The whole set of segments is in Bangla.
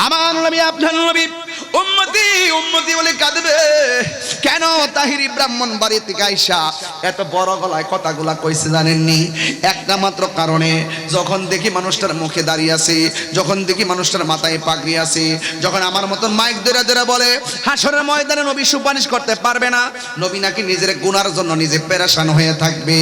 আমার নবী আপনার নবী উম্মতি উম্মতি বলে কাঁদবে কেন? তাহিরি ব্রাহ্মণ বাড়ি থেকে আইসা এত বড় গলায় কথাগুলা কইছে জানেননি? একটা মাত্র কারণে, যখন দেখি মানুষটার মুখে দাঁড়িয়ে আছে, যখন দেখি মানুষটার মাথায় পাগড়ি আছে, যখন আমার মতন মাইক ধরে ধরে বলে হাসরের ময়দানে নবী সুপারিশ করতে পারবে না, নবী নাকি নিজের গুনার জন্য নিজে পেরেশান হয়ে থাকবে,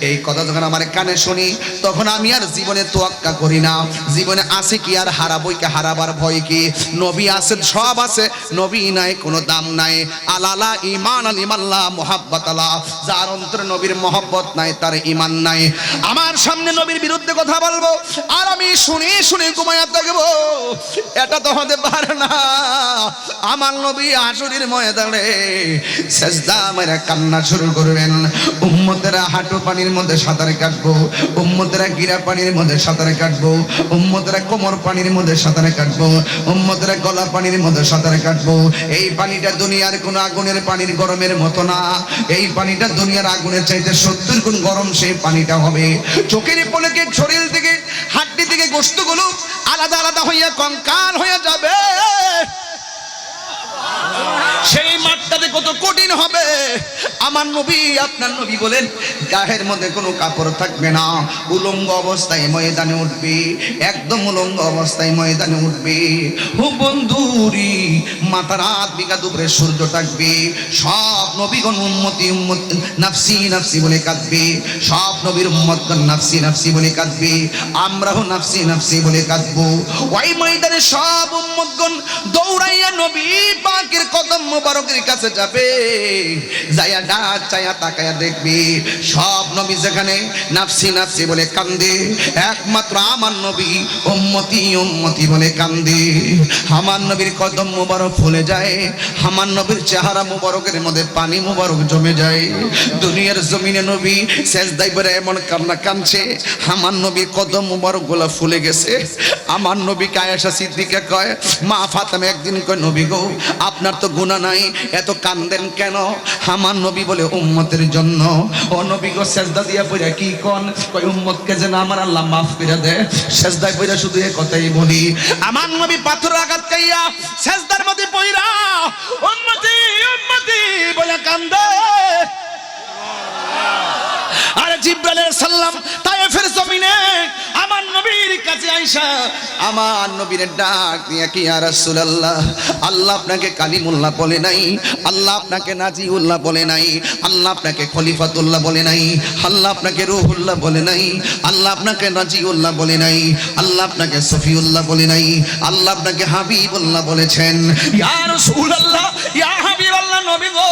এই কথা যখন আমার কানে শুনি, তখন আমি আর জীবনে তোয়াক্কা করি না। জীবনে আছে কি আর হারাবই কি, হারাবার ভয় কি? নবী আছে, সব আছে, নবী নাই কোনো দাম নাই। আলালা ঈমান আল ইমাল্লাহ মুহাব্বত আল্লাহ, যার অন্তরে নবীর মহব্বত নাই তার ঈমান নাই। আমার সামনে নবীর বিরুদ্ধে কথা বলবো আর আমি শুনি শুনি ঘুমায়া থাকবো, এটা তো হতে পারে না। আমার নবী হাসরের ময়দানে সিজদা মেরে কান্না শুরু করবেন। উম্মতেরা হাঁটু পানির মধ্যে সাঁতার কাটবো, উম্মতেরা গিরা পানির মধ্যে সাঁতার কাটবো, উম্মতেরা কোমর পানির মধ্যে সাঁতার কাটবো, উম্মতেরা গলা পানির মধ্যে সাঁতার কাটবো। এই পানিটা দুনিয়ার কোন আগুনের পানির গরমের মতো না, এই পানিটা দুনিয়ার আগুনের চাইতে 70 গুণ গরম সেই পানিটা হবে। চোখের পলকে শরীর থেকে হাড্ডি থেকে গোশতগুলো আলাদা আলাদা হইয়া কঙ্কাল হয়ে যাবে। সেই মাঠটাতে কত কঠিন হবে। আমার নবী আপনার নবী বলেন গায়ের মধ্যে কোনো কাপড় থাকবে না, উলঙ্গ অবস্থায় ময়দানে উঠবে, একদম উলঙ্গ অবস্থায় ময়দানে উঠবে। ও বন্ধুরি, মাথার হাত বিঘা দুপুরে সূর্য থাকবে। সব নবীগণ উম্মতি উম্মতি নাফসি নাফসি বলে কাঁদবে, সব নবীর উম্মতগণ নাফসি নাফসি বলে কাঁদবে, আমরাও নাফসি নাফসি বলে কাঁদবো। ওই ময়দানে সব উম্মতগণ দৌড়াইয়া নবী পাকের কদম মুবারকের কাছে যাবে, যায়া ডাক চায়া তাকায়া দেখবে সব নবী যেখানে নাফসি নাফসি বলে কান্দে, একমাত্র আমার নবী উম্মতি উম্মতি বলে কান্দে। আমার নবীর কদম মুবারক ফুলে যায়, আমার নবীর চেহারা মুবারকের মধ্যে পানি মুবারক জমে যায়। দুনিয়ার জমিনে নবী সেজদায় পড়ে এমন কান্না কাঁদছে, আমার নবীর কদম মুবারক গুলা ফুলে গেছে। আমার নবীকে আয়েশা সিদ্দিকা কয়, মা ফাতেমা একদিন কয়, নবী গো আপনার তো গুনাহ নাই, এত কান্দেন কেন? আমার নবী বলে উম্মতের জন্য। ও নবী গো সেজদা দিয়া পড়ে কি কোন? কয় উম্মতকে যেন আমার আল্লাহ মাফ করে দেয়, সেজদায় পড়ে শুধু এই কথাই বলি। আমার নবী পাথর আঘাত খাইয়া সেজদার মধ্যে পড়া উম্মতি উম্মতি বলে কান্দে। আর জিবরাইল আলাইহিস সালাম তায়েফের জমিনে আমার নবীর কাছে আইসা আমার নবীর ডাক দিয়া কি, ইয়া রাসূলুল্লাহ, আল্লাহ আপনাকে কালিমুল্লাহ বলে নাই, আল্লাহ আপনাকে নাজিউল্লাহ বলে নাই, আল্লাহ আপনাকে খলিফাতুল্লাহ বলে নাই, আল্লাহ আপনাকে রূহুল্লাহ বলে নাই, আল্লাহ আপনাকে নাজিউল্লাহ বলে নাই, আল্লাহ আপনাকে সফিউল্লাহ বলে নাই, আল্লাহ আপনাকে হাবিবুল্লাহ বলেছেন। ইয়া রাসূলুল্লাহ, ইয়া হাবিবাল্লাহ, নবী গো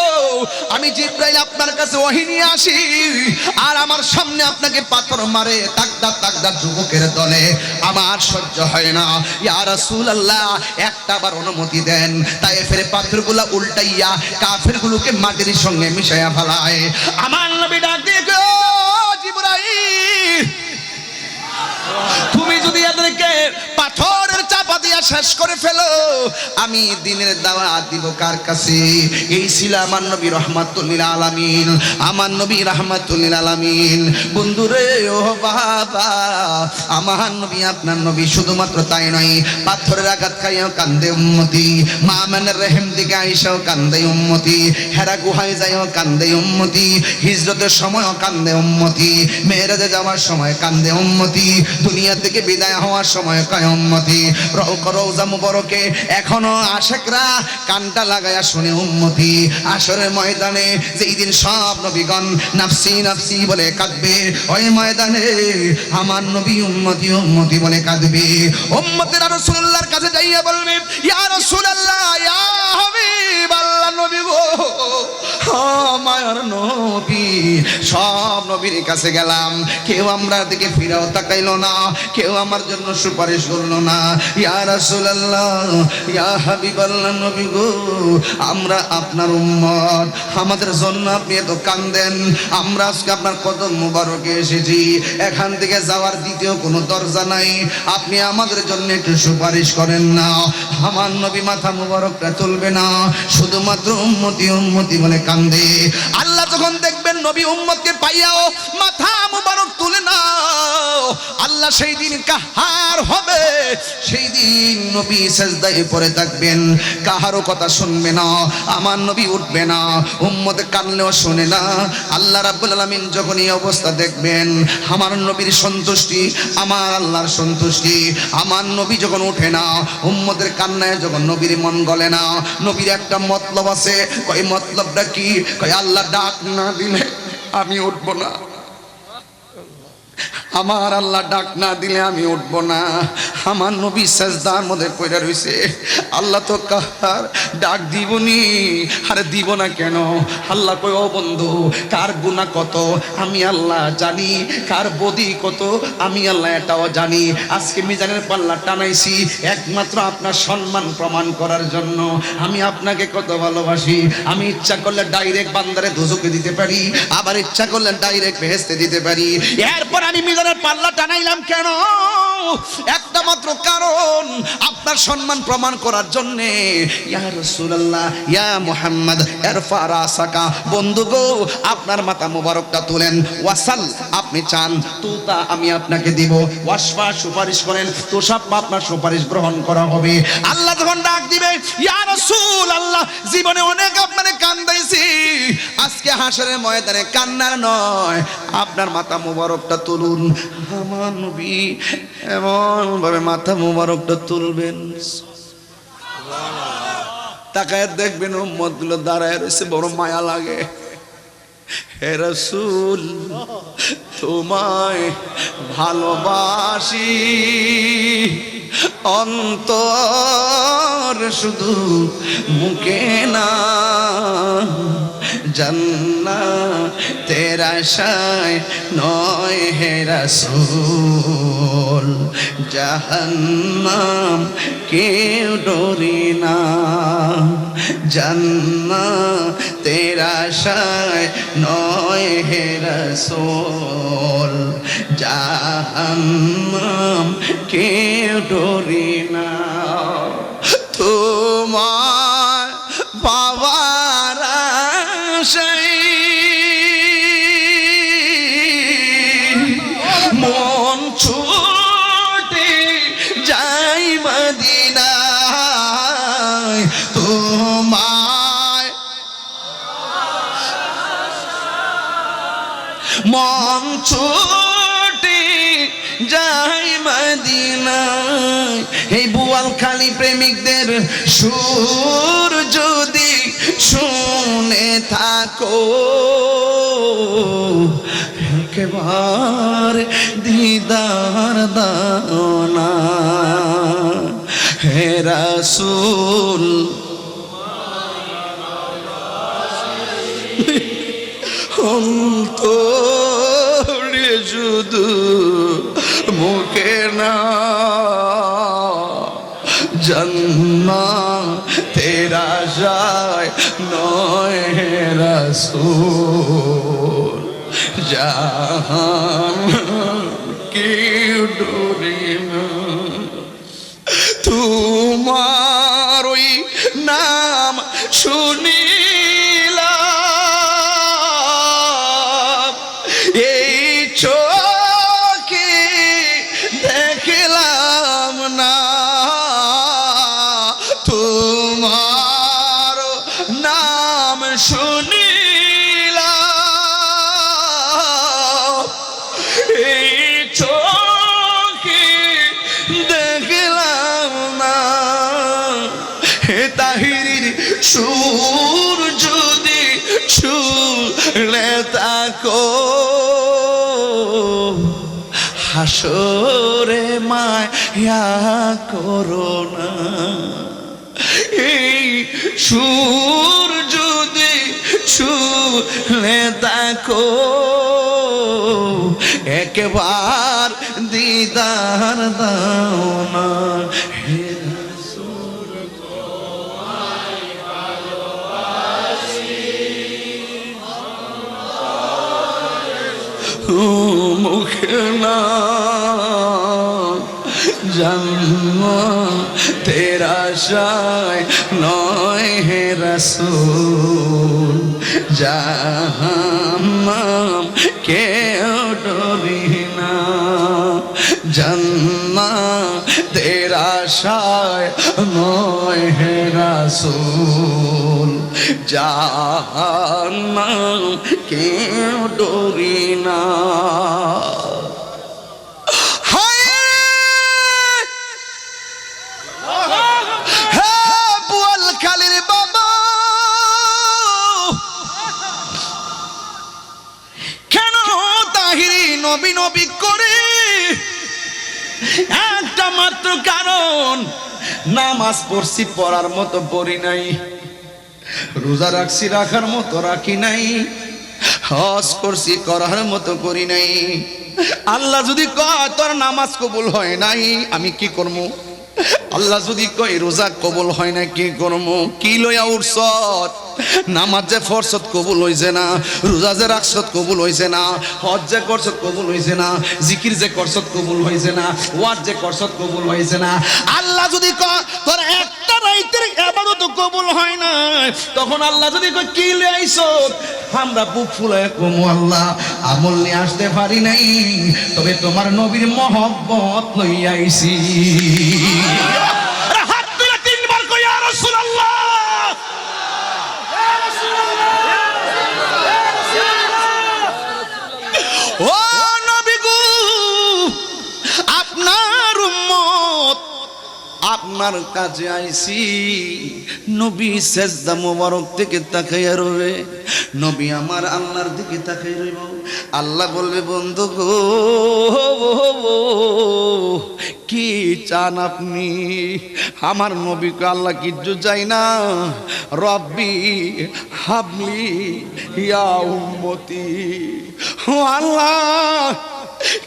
আমি জিবরাইল আপনার কাছে ওহী নিয়ে আসি, আর আমার সামনে আপনাকে পাথর মারে তাকদার তাকদার যুবকের দলে, আমার সহ্য হয় না। ইয়া রাসূলুল্লাহ একটাবার অনুমতি দেন, তায়েফের পাথরগুলো উল্টাইয়া কাফেরগুলোকে মাটির সঙ্গে মিশাইয়া ফেলায়। আমার নবী ডাক দিয়ে গো জিবরাইল, তুমি যদি এদেরকে পাথরের চাপা দিয়া শেষ করে ফেলো, আমি দিনের দাওয়াত দিব কার কাছে? এই ছিল আমার নবী রাহমাতুল লিল আলামিন, আমার নবী রাহমাতুল লিল আলামিন। বন্ধুরে ও বাবা, আমার নবী আপনার নবী শুধুমাত্র তাই নয়, পাথরের আঘাত খাইয়াও কান্দে উম্মতি, মা আমেনার রহিম দিকে আইসাও কান্দে উম্মতি, হেরা গুহায় যাইও কান্দে উম্মতি, হিজরতের সময়ও কান্দে উম্মতি, মেরাজে যাওয়ার সময় কান্দে উম্মতি, দুনিয়া থেকে বিদায় হওয়ার সময় কয় উম্মতি। রওজা মুবারকে এখনো আশিকরা কানটা লাগায়া শুনে উম্মতি। আসরের ময়দানে যেই দিন সব নবীগণ নাফসি নাফসি বলে কাঁদবে, ওই ময়দানে আমার নবী উম্মতি উম্মতি বলে কাঁদবে। উম্মতেরা রাসূলুল্লাহর কাছে যাইয়া বলবে, ইয়া রাসূলুল্লাহ, ইয়া হাবিবাল্লাহ, নবী গো মায়ার নবী, সব নবীর কাছে গেলাম, কেউ আমরা দিকে ফিরাও তাকাইলো না, কেউ আমার জন্য সুপারিশ করলো না। ইয়া রাসূলুল্লাহ, ইয়া হাবিবাল্লাহ, নবী গো আমরা আপনার উম্মত, আমাদের জন্য আপনি এত কান্দেন, আমরা আজকে আপনার কদম মুবারকে এসেছি, এখান থেকে যাওয়ার দ্বিতীয় কোনো দরজা নাই, আপনি আমাদের জন্য একটু সুপারিশ করেন না। আমার নবী মাথা মুবারকটা তুলবে না, শুধুমাত্র উম্মতি উম্মতি বলে কান্দে। আল্লাহ যখন দেখবেন নবী উম্মতকে পাইয়াও মাথা মুবারক তুলে নাও। আল্লাহ সেই দিন কাহার হবে, সেই দিন নবী সিজদায় পড়ে থাকবেন, কাহারও কথা শুনবে না, আমার নবী উঠবে না, উম্মতে কানলেও শুনে না। আল্লাহ রাব্বুল আলামিন যখন এই অবস্থা দেখবেন, আমার নবীর সন্তুষ্টি, আমার আল্লাহর সন্তুষ্টি, আমার নবী যখন উঠে না, উম্মতের কান্নায় যখন নবীর মন গলে না, নবীর একটা মতলব আছে। কই মতলবটা কি? কই আল্লাহ ডাক না দিলে আমি উঠবো না, আমার আল্লাহ ডাক না দিলে আমি উঠবো না। আমার নবী সিজদার মধ্যে পড়ে রইছে, আল্লাহ তো কার ডাক দিবনি, আরে দিব না কেন? আল্লাহ কই ও বন্ধু, কার গুনাহ কত আমি আল্লাহ জানি, কার বদি কত আমি আল্লাহ এটাও জানি। আজকে মিজানের পাল্লা টানাইছি একমাত্র আপনার সম্মান প্রমাণ করার জন্য। আমি আপনাকে কত ভালোবাসি, আমি ইচ্ছা করলে ডাইরেক্ট বান্দারে দোজখে দিতে পারি, আবার ইচ্ছা করলে ডাইরেক্ট বেহেশতে দিতে পারি। এরপর আমি মিজানের পাল্লা টানাইলাম কেন? একটা মাত্র কারণ, আপনার সম্মান প্রমাণ করার জন্য। ইয়া রাসূলুল্লাহ, ইয়া মুহাম্মদ ইরফা রাসাকা, বন্ধু গো আপনার মাথা মোবারকটা তুলেন, ওয়াসাল আপনি চান, তুতা আমি আপনাকে দিব, ওয়াসফা সুপারিশ করেন, তোষাপ আপনার সুপারিশ গ্রহণ করা হবে। আল্লাহ যখন ডাক দিবে, ইয়া রাসূল আল্লাহ, জীবনে অনেক আপনারে কান্দাইছি, আজকে হাসরের ময়দানে কান্নার নয়, আপনার মাথা মোবারকটা তুলুন। আমার নবী এমন ভাবে মাথা মোবারকটা তুলবেন, তাকায় দেখবেন উম্মতগুলো দাঁড়ায় রয়েছে, বড় মায়া লাগে। হে রাসূল তোমায় ভালোবাসি, অন্তর শুধু মুখে না, জান্নাতের আশায় নয় হে রাসূল, জাহান্নাম কেউ ডরি না, জান্নাতের আশায় নয় হে রাসূল, জাহান্নাম কেউ ডরি না। তোমার পাওয়ার আশায় মন ছুটে যাই মদিনায়, তোমায় মন ছুটে যাই মদিনায়। এই বুয়ালখালী প্রেমিকদের সুর যদি শুনে থাকো, একবার দিদার দাও না হে রাসূল, অন্তরে শুধু মুখে না, জান্নাতের আশায় নয় হে রাসূল, জাহান্নাম কেউ ডরে না। তোমার ওই নাম শুনিলাম, এই চোখে দেখলাম না, তোমার নাম শুনিলাম, এই চোখে দেখলাম না। হে তাহিরির সুর যদি শুনলে তাকো, হাসরে মায়া করো না। এই সুর যদি শুনলে তাকো, একবার দিদার দাও না হে রাসূল, তোমায় ভালোবাসি, মুখে না, জান্নাতের আশায় নয় হে রাসূল, জাহান্নাম কেউ ডরি না জান্নাতের আশায় নয় হে রাসূল জাহান্নাম কেউ ডরি না নবী নবী করে একটা মাত্র কারণ নামাজ পড়ছি পড়ার মতো পড়ি নাই রোজা রাখছি রাখার মতো রাখি নাই হজ করছি করার মতো করি নাই আল্লাহ যদি কয় তোর নামাজ কবুল হয় নাই আমি কি করবো আল্লাহ যদি কয় রোজা কবুল হয় না কি করবো কি লইয়া উঠছত নামাজ যে ফরসত কবুল হইছে না রোজা যে রাখছত কবুল হইছে না হজ যে করছত কবুল হইছে না জিকির যে করছত কবুল হইছে না ওয়াজ যে করছত কবুল হইছে না আল্লাহ যদি কয় তোর একটা রাইতের ইবাদত কবুল হয় না তখন আল্লাহ যদি কয় কি লইয়া আইছত আমরা বুক ফুলায় কমু আল্লাহ আমল নিয়ে আসতে পারি নাই তবে তোমার নবীর মহব্বত লইয়া আইছি হাত তুলে তিনবার কই ইয়া রাসূলুল্লাহ ও নবী গো আপনার উম্মত আপনার কাছে আইছি নবী সেজদা মোবারক থেকে তাকাইয়া রবে নবী আমার আল্লাহর দিকে তাকাই রইব আল্লাহ বলবে বন্ধু গো কি চান আপনি আমার নবীকে আল্লাহ কিচ্ছু চাই না রব্বি হাবলি ইয়া উম্মতি ও আল্লাহ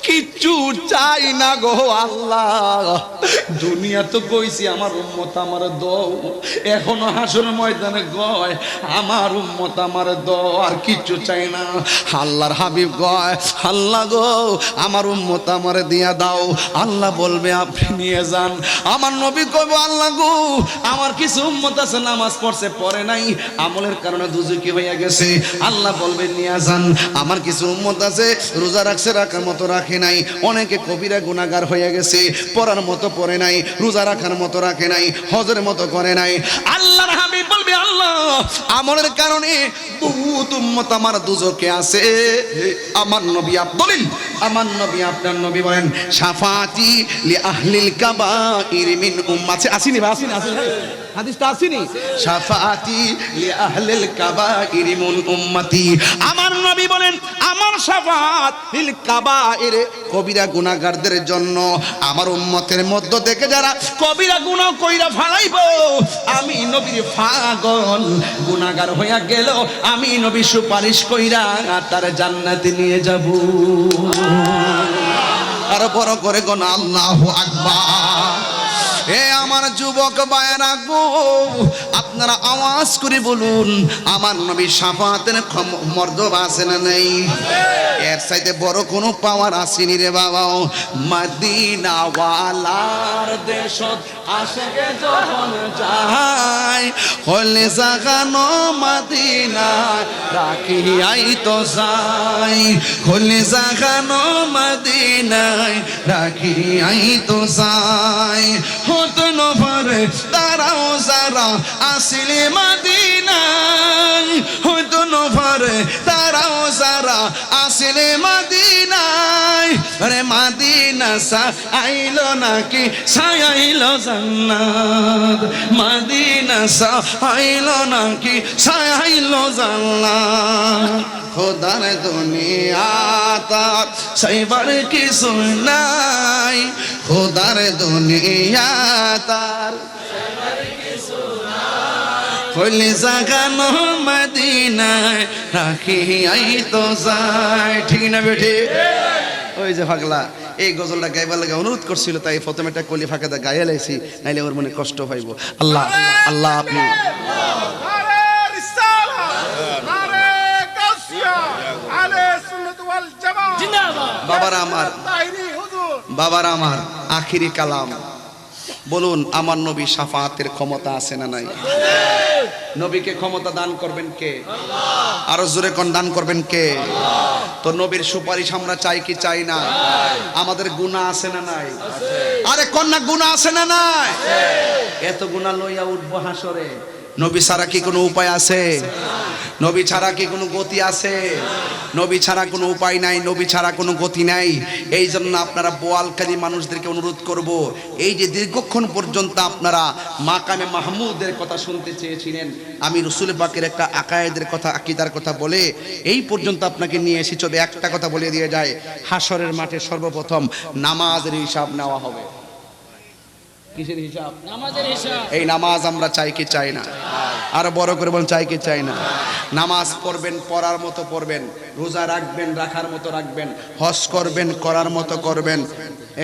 কিচ্ছু চাই না গো আল্লাহ দুনিয়া তো কইছি আমার উম্মত আমার দাও এখনো হাসর ময়দানে কয় আমার উম্মত আমার দাও আর কিচ্ছু চাই না আল্লাহর হাবিব কয় আল্লাহ গো আমার উম্মত আমার দিয়া দাও আল্লাহ বলবে আপনি নিয়ে যান আমার নবী কইবো আল্লাহ গো আমার কিছু উম্মত আছে নামাজ পড়ছে পড়ে নাই আমলের কারণে দুজকি হইয়া গেছে আল্লাহ বলবে নিয়ে যান আমার কিছু উম্মত আছে রোজা রাখছে রাখার মতো রাখে নাই অনেকে কবিরা গুনাহগার হয়ে গেছে পড়ার মতো পড়ে নাই রোজা রাখার মতো রাখে নাই হজের মতো করে নাই আল্লাহর হাবিব বলবে আল্লাহ আমলের কারণে বহুত উম্মত আমার দুজকে আছে আমার নবী বলেন আমার নবী আপনার নবী বলেন শাফাতি লি আহলিল কাবাইর মিন উম্মতি আসেনি বা আসেনি হাদিসটা আসেনি শাফাতি লি আহলিল কাবাইর মিন উম্মতি আমার নবী বলেন আমার শাফাত লিল কাবাইর কবিরা গুনাহগারদের জন্য আমার উম্মতের মধ্য থেকে যারা কবিরা গুনাহ কইরা ফেলাইবো আমি নবীর পাগল গুনাহগার হইয়া গেল আমি নবী সুপারিশ কইরা তার জান্নাতে নিয়ে যাব আর বড় করে কোন আল্লাহু আকবার এ আমার যুবক ভাইরা গো আপনারা আওয়াজ করে বলুন আমার নবী শাফাতের মর্যাদা আছে না নাই এর চাইতে বড় কোনো পাওয়ার আসেনি রে বাবা মদিনা ওয়ালার দেশত আশেকে যখন যায় হলে জাগানো মদিনা রাখি আই তো যাই হলে জাগানো মদিনায় রাখি আই তো যাই হতো নফরে তারাও যারা আসিলে মদিনায় হতো নফরে তারাও যারা আসিলে মদিনায় আরে মদিনা সা আইলো নাকি ছায়াইলো জান্নাত মদিনা সা আইলো নাকি ছায়াইলো জান্নাত খোদার দুনিয়া তার সাইবার কিছু নাই খোদার দুনিয়া তার সাইবার কিছু নাই হইলে জাগানো মদিনায় রাখি আই তো যাই ঠিক না বেঠি ওই যে পাগলা এই গজলটা গাইবার লাগে অনুরোধ করছিল তাই প্রথমে একটা কলি ফাঁকা গাইয়া লাইছি নাইলে ওর মনে কষ্ট পাইব আল্লাহ আল্লাহ আপনি বাবার আমার আখিরি কালাম বলুন আমার নবী শাফাতের ক্ষমতা আছে না নাই? নবীকে ক্ষমতা দান করবেন কে? আল্লাহ। আরো জোরে কোন দান করবেন কে? আল্লাহ। তো নবীর সুপারিশ আমরা চাই কি চাই না? আমাদের গুনাহ আছে না নাই? আরে কন্যা গুনাহ আছে না নাই? এত গুনাহ লইয়া উঠবো হাসরে, নবী ছাড়া কি কোনো উপায় আছে? নবী ছাড়া কি কোনো গতি আছে? নবী ছাড়া কোনো উপায় নাই, নবী ছাড়া কোনো গতি নাই। এই জন্য আপনারা বোয়ালকারী মানুষদেরকে অনুরোধ করব, এই যে দীর্ঘক্ষণ পর্যন্ত আপনারা মাকামে মাহমুদের কথা শুনতে চেয়েছিলেন, আমি রসুল পাকের একটা আকায়েদের কথা, আকীদার কথা বলে এই পর্যন্ত আপনাকে নিয়ে এসেছি। তবে একটা কথা বলে দিয়ে যায়, হাসরের মাঠে সর্বপ্রথম নামাজের হিসাব নেওয়া হবে। কিসের হিসাব? নামাজের হিসাব। এই নামাজ আমরা চাই কি চাই না? আর বড় করে বলেন চাই কি চাই না? নামাজ পড়বেন, পড়ার মতো পড়বেন, রোজা রাখবেন, রাখার মতো রাখবেন, হজ করবেন, করার মতো করবেন।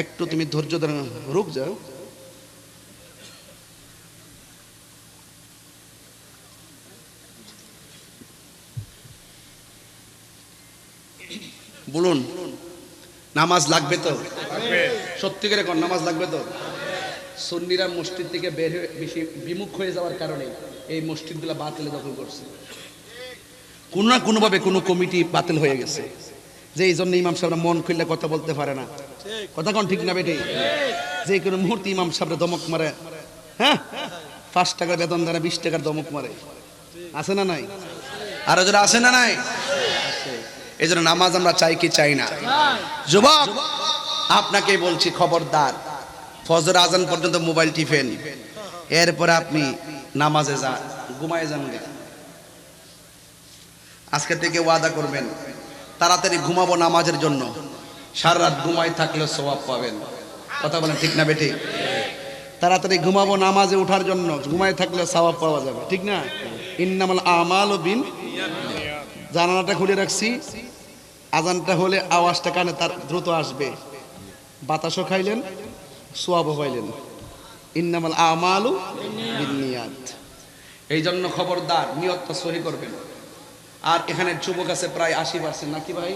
একটু তুমি ধৈর্য ধরে রুক যাও। বলুন নামাজ লাগবে তো? সত্যি করে কোন নামাজ লাগবে তো? সুন্নিরা মসজিদ থেকে বের হয়ে বেশি বিমুখ হয়ে যাওয়ার কারণে এই মসজিদগুলো বাতিল দখল করছে। কোনো না কোনোভাবে কোনো কমিটি বাতিল হয়ে গেছে, যে এই জন্য ইমাম সাহেবরা মন খুললে কথা বলতে পারে না। কথা কোন ঠিক না বেটি? যে কোনো মুহূর্তে ইমাম সাহেবরা দমক মারে। হ্যাঁ, 5 টাকার বেতন দেয়, 20 টাকার দমক মারে। আছে না নাই? আর যারা আছে না নাই? এই জন্য নামাজ আমরা চাই কি চাই না? যুবক আপনাকে বলছি, খবরদার, ফজর আজান পর্যন্ত মোবাইল টিপেন, এরপরে আপনি নামাজে যান, ঘুমায় যান। আজকে থেকে ওয়াদা করবেন তাড়াতাড়ি ঘুমাবো নামাজের জন্য, সারা রাত ঘুমায় থাকলেও সওয়াব পাবেন। কথা বলেন ঠিক না বেঠিক? তাড়াতাড়ি ঘুমাবো নামাজে ওঠার জন্য, ঘুমায় থাকলে সওয়াব পাওয়া যাবে, ঠিক না? ইন্নামাল আমালু বিন্নিয়াত। জানালাটা খুলে রাখছি, আজানটা হলে আওয়াজটা কানে তার দ্রুত আসবে, বাতাসও খাইলেন, সওয়াবও পাইলেন। ইন্নামাল আমালু বিন্নিয়াত। এই জন্য খবরদার নিয়তটা সহি করবেন। আর এখানে যুবক আছে প্রায় 80%, নাকি ভাই?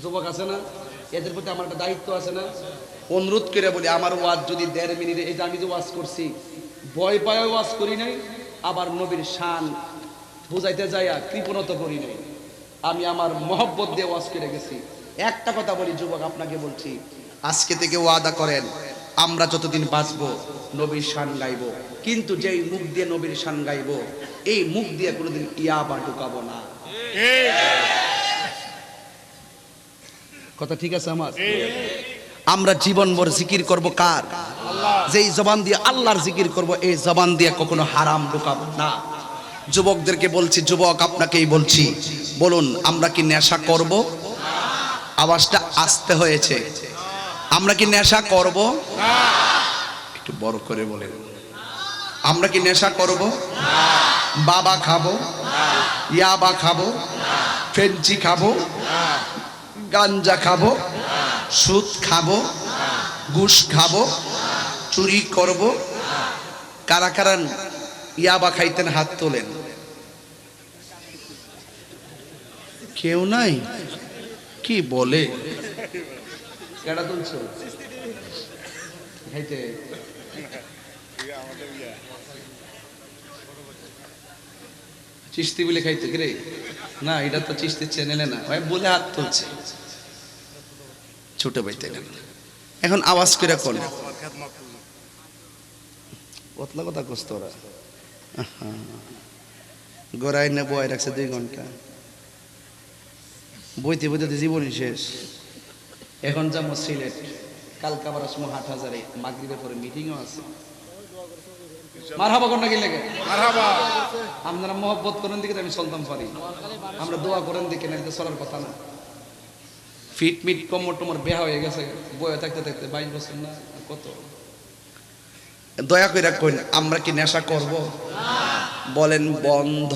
যুবক আছে না? এদের প্রতি আমার একটা দায়িত্ব আছে না? অনুরোধ করে বলি, আমার ওয়াজ যদি 1.5 মিনিটে, এই যে আমি যে ওয়াজ করছি, ভয় পায় ওয়াজ করি নাই, আবার নবীর শান বুঝাইতে যাইয়া কৃপণতা করি নাই, আমি আমার মহব্বত দিয়ে ওয়াজ করে গেছি। একটা কথা বলি যুবক, আপনাকে বলছি, আজকে থেকে ওয়াদা করেন, আমরা যতদিন বাঁচবো নবীর শান গাইব, কিন্তু যেই মুখ দিয়ে নবীর শান গাইব, এই মুখ দিয়ে কোনোদিন ইয়াবা ঢুকাবো না। কথা ঠিক আছে আমার? আমরা জীবনভর জিকির করব কার? যেই জবান দিয়ে আল্লাহর জিকির করব, এই জবান দিয়ে কখনো হারাম ঢুকাবো না। যুবকদেরকে বলছি, যুবক আপনাকেই বলছি, বলুন আমরা কি নেশা করব? আওয়াজটা আসতে হয়েছে। আমরা কি নেশা করব? একটু বড় করে বলেন, আমরা কি নেশা করব? বাবা খাবো, ইয়াবা খাবো, ফেঞ্চি খাবো, গাঞ্জা খাবো, সুদ খাবো, ঘুষ খাবো, চুরি করব? কারা কারা ইয়াবা খাইতেন হাত তোলেন। কেউ নাই? কি বলে? কেডা তুলছো? খাইতে চিস্তি বলে খাইতে রে? না, এটা তো চিস্তির চ্যানেলে না, ভাই বলে হাত তুলছে। ছোট ভাইতে এখন আওয়াজ করে কোন কতলা কথা কষ্ট ওরা গড়াই না বয় রাখছে 2 ঘন্টা, বইতে বইতে জীবনই শেষ। এখন যাবো সিলেট, কালকে আবার আসবো হাটহাজারে, মাগরিবের পরে মিটিংও আছে। মারহাবা কোন নাকি লেগে মারহাবা। আপনারা মহব্বত করেন দিকে আমি চলতাম পারি, আমরা দোয়া করেন দিকে না, চলার কথা না। ফিট মিট কমর টমর বেহা হয়ে গেছে, বয়ে থাকতে থাকতে 22 বছর না কত। দয়া করে কইন, আমরা কি নেশা করব? বলেন বন্ধ।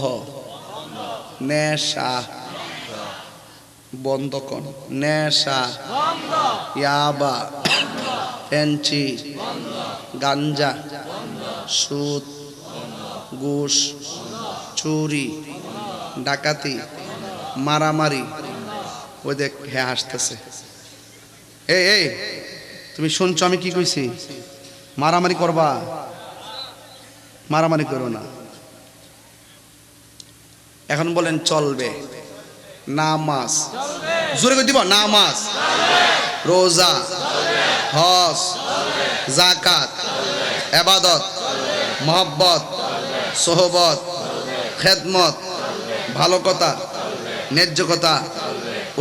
নেশা বন্ধ কোন? নেশা, ইয়াবা, ফেঞ্চি, গাঞ্জা, সুদ, ঘুষ, চুরি, ডাকাতি, মারামারি। ওই দেখ হ্যাঁ হাসতেছে। এই তুমি শুনছো আমি কি কইছি? মারামারি করবা? মারামারি করো না। এখন বলেন চলবে। নামাজ জোরে করে দিব। নামাজ, রোজা, হজ, যাকাত, ইবাদত, মহব্বত, সোহবত, খেদমত, ভালো কথা, ন্যায্য কথা,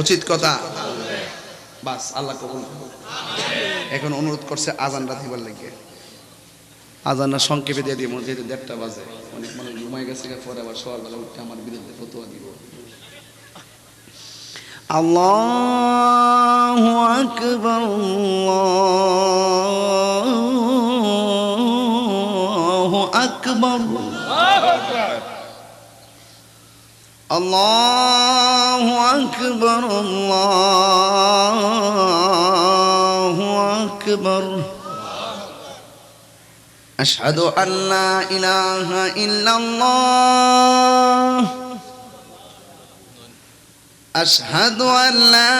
উচিত কথা, বাস আল্লাহ কবুল। এখন অনুরোধ করছে আজানটা দিবার লাগে। আজানটা সংক্ষেপে দিয়ে দিব, যেহেতু 1:30 বাজে। অনেক মানুষ ঘুমাই গেছে, পরে আবার সকালবেলা উঠে আমার বিরুদ্ধে ফতোয়া দিব। আল্লাহু আকবার, আল্লাহু আকবার, আল্লাহু আকবার, আল্লাহু আকবার। আশহাদু আল্লা ইলাহা ইল্লাল্লাহ, আশহাদু আল্লা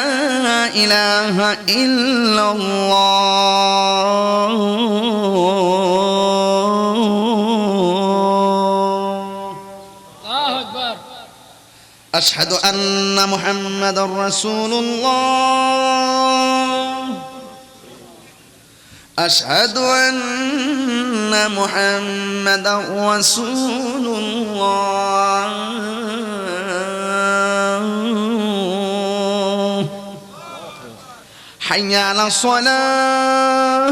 ইলাহা ইল্লাল্লাহ, আশহাদু আন্না মুহাম্মাদার রাসূলুল্লাহ, আশহাদু আন্না মুহাম্মাদার রাসূলুল্লাহ। হাইয়া আলাস সালাহ,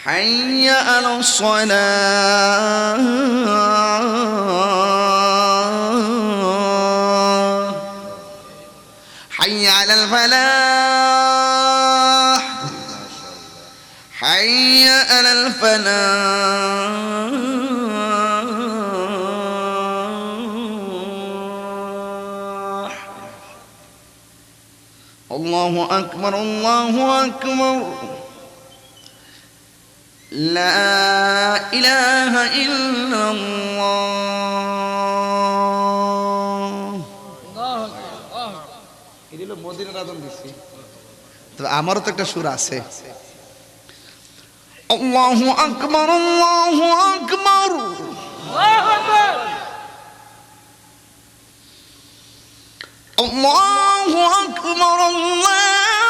হাইয়া আলাস সালাহ, হাইয়া আলাল ফালাহ, হাইয়া আলাল ফালাহ। আল্লাহু আকবার, আল্লাহু আকবার, লা ইলাহা ইল্লাল্লাহ। এগুলো মদিনার আযান দিছি, তবে আমারও তো একটা সুর আছে। আল্লাহু আকবার, আল্লাহু আকবার, আল্লাহু আকবার, আল্লাহু আকবার, আল্লাহু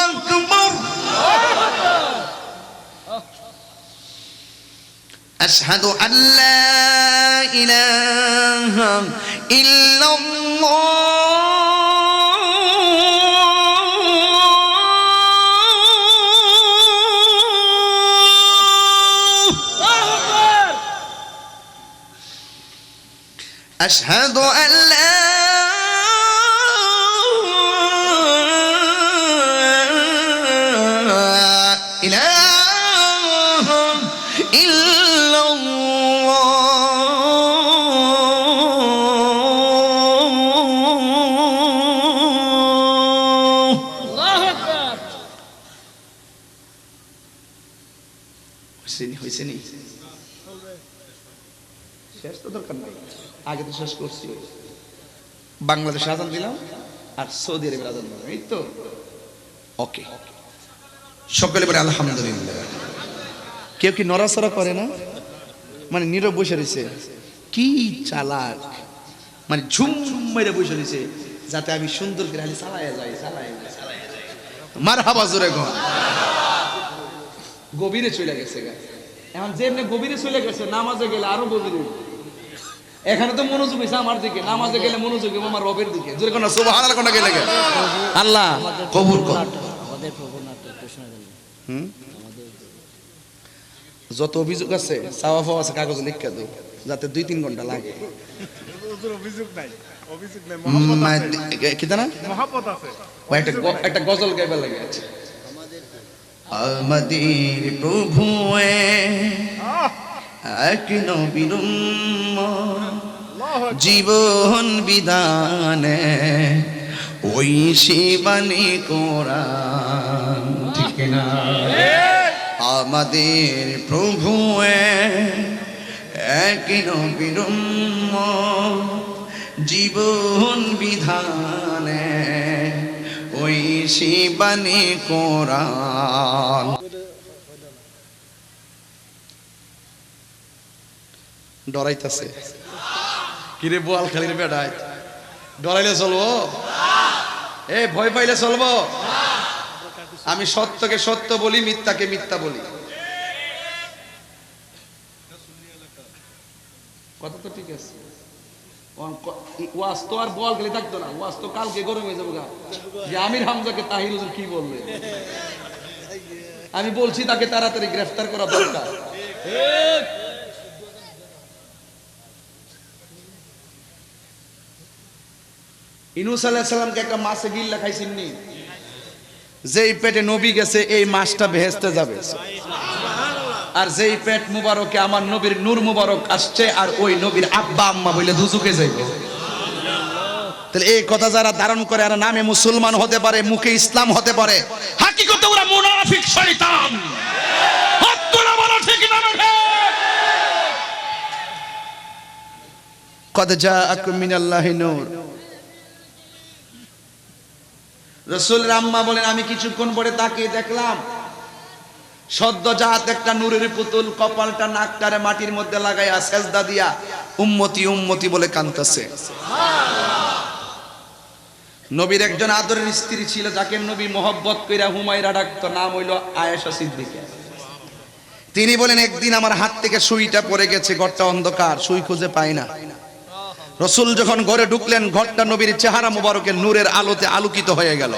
আকবার। আশহাদু আল্লা ইলাহা ইল্লাল্লাহ, أشهد أن لا إله إلا الله. الله أكبر. হইছেনি শেষ তো দরকার নাই, আগে তো শেষ করছি। বাংলাদেশে আজান দিলাম আর সৌদি আরবের আজান দিলাম, এই তো ওকে। সকলে বলে আলহামদুলিল্লাহ। কেউ কি নড়াচড়া করে না? মানে নীরব বসে রয়েছে, কি চালাক, মানে ঝুম মেরে বসে রয়েছে যাতে আমি সুন্দর করে খালি চালাইয়া যাই। মারহাবা, জোরে গো। গভীরে চলে গেছে গা, এখন যেমনি গভীরে চলে গেছে, নামাজে গেলে আরো গভীরে। এখানে তো মনোযোগ হয়েছে আমার দিকে, নামাজে গেলে মনোযোগ আমার রবের দিকে। জোরে কোন সুবহানাল্লাহ, কোন গেলে আল্লাহ কবুল কর। যত অভিযোগ আছে সাওয়াফ আছে কাগজে লিখে দাও, যাতে 2-3 ঘন্টা লাগে। অভিযোগ নাই, অভিযোগ নাই, মহব্বত আছে। কি জানা মহব্বত আছে। একটা গজল গাইবার লাগে আছে। আমাদের প্রভু এক নবীর জীবন বিধানে ওই শিবানী কোরআন, ঠিক না? আমাদের প্রভু একই নবীর উম্মত জীবন বিধানে ওই শিবানী কোরআন। ডরাইতেছে কিরে বোয়াল খালির বেড়ায়, ডরাইলে চলবো? এ ভয় পাইলে চলবো? আমি সত্যকে সত্য বলি, মিথ্যাকে মিথ্যা বলি। কথা তো ঠিক আছে। ওয়াজ তো আর বল গেলে থাকতো না, ওয়াজ তো কালকে গরম হয়ে যাবো গা যে আমির হামজাকে তাহির হুজুর কি বলবে। আমি বলছি তাকে তাড়াতাড়ি গ্রেফতার করা দরকার। ইউনূস আলাইহিস সালামকে একটা মাছে গিল্লা খাইছেননি? যেই পেটে নবী গেছে এই মাছটা বেহেশতে যাবে। আর যেই পেট মুবারকে আমার নবীর নূর মুবারক আসছে আর ওই নবীর আব্বা আম্মা বলে দুজকে যাইবে। তাহলে এই কথা যারা ধারণ করে আর নামে মুসলমান হতে পারে, মুখে ইসলাম হতে পারে, হাকিকতে ওরা মুনাফিক শয়তান। হাত তোলা বলো ঠিক না ঠিক? কদ জাআকুম মিনাল্লাহি নূর। রাসূলের আম্মা বলেন আমি কিছুক্ষণ পরে তাকিয়ে দেখলাম সদ্যজাত একটা নূরের পুতুল কপালটা নাকটারে মাটির মধ্যে লাগাইয়া সেজদা দিয়া উম্মতি উম্মতি বলে কাঁদতেছে। নবীর একজন আদরের স্ত্রী ছিল যাকে নবী মোহব্বত কইরা হুমায়রা ডাকতো, নাম হইল আয়েশা সিদ্দিকা। তিনি বলেন একদিন আমার হাত থেকে সুইটা পড়ে গেছে, ঘরটা অন্ধকার, সুই খুঁজে পাই না। রাসূল যখন ঘরে ঢুকলেন ঘরটা নবীর চেহারা মুবারকের নূরের আলোতে আলোকিত হয়ে গেল।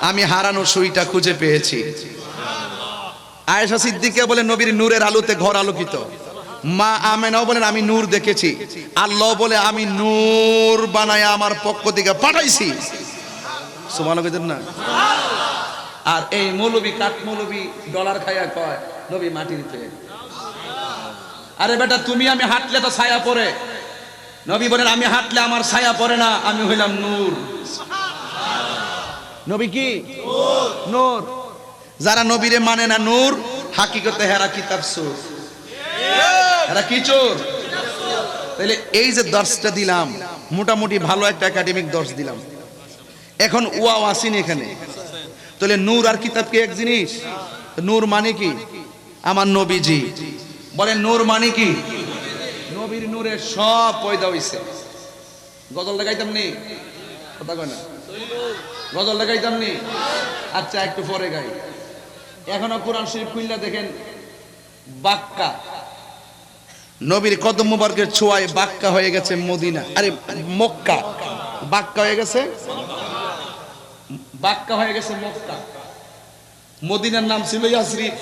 আমি হারানো সুইটা খুঁজে পেয়েছি। আয়েশা সিদ্দিকা বলেন নবীর নূরের আলোতে ঘর আলোকিত। মা আমেনাও বলেন আমি নূর দেখেছি। আল্লাহ বলে আমি নূর বানায়া আমার পক্ষ থেকে পাঠাইছি। সুবহানাল্লাহ কইতেন না? আর এই মৌলবী কাঠ মৌলবী ডলার খাইয়া কয় নবী মাটির পেয়ে। আরে বেটা তুমি আমি হাঁটলে তো ছায়া পড়ে। নবী বলেন আমি হাঁটলে আমার ছায়া পড়ে না, আমি হইলাম নূর। নবী কি নূর। যারা নবীরে মানে না নূর, হাকিকতে হেরা কিতাব সুর, হেরা কি চোর। তাহলে এই যে দর্শটা দিলাম মোটামুটি ভালো একটা একাডেমিক দর্শ দিলাম। এখন ওয়াও আসেনি এখানে। তাহলে নূর আর কিতাব কি এক জিনিস? নূর মানে কি? আমার নবীজি বলেন নূর মানে কি? নবীর নূরে সব পয়দা হইছে। গজল লাগাইতাম নি? কথা কয় না? গজল লাগাইতাম নি? আচ্ছা একটু পরে গাই। এখনো কোরআন শরীফ খুললা দেখেন বাক্কা, নবীর কদম মুবারকের ছোঁয়ায় বাক্কা হয়ে গেছে মদিনা, আরে মক্কা। বাক্কা হয়ে গেছে, বাক্কা হয়ে গেছে মক্কা। মদিনার নাম ছিল ইয়াসরিব,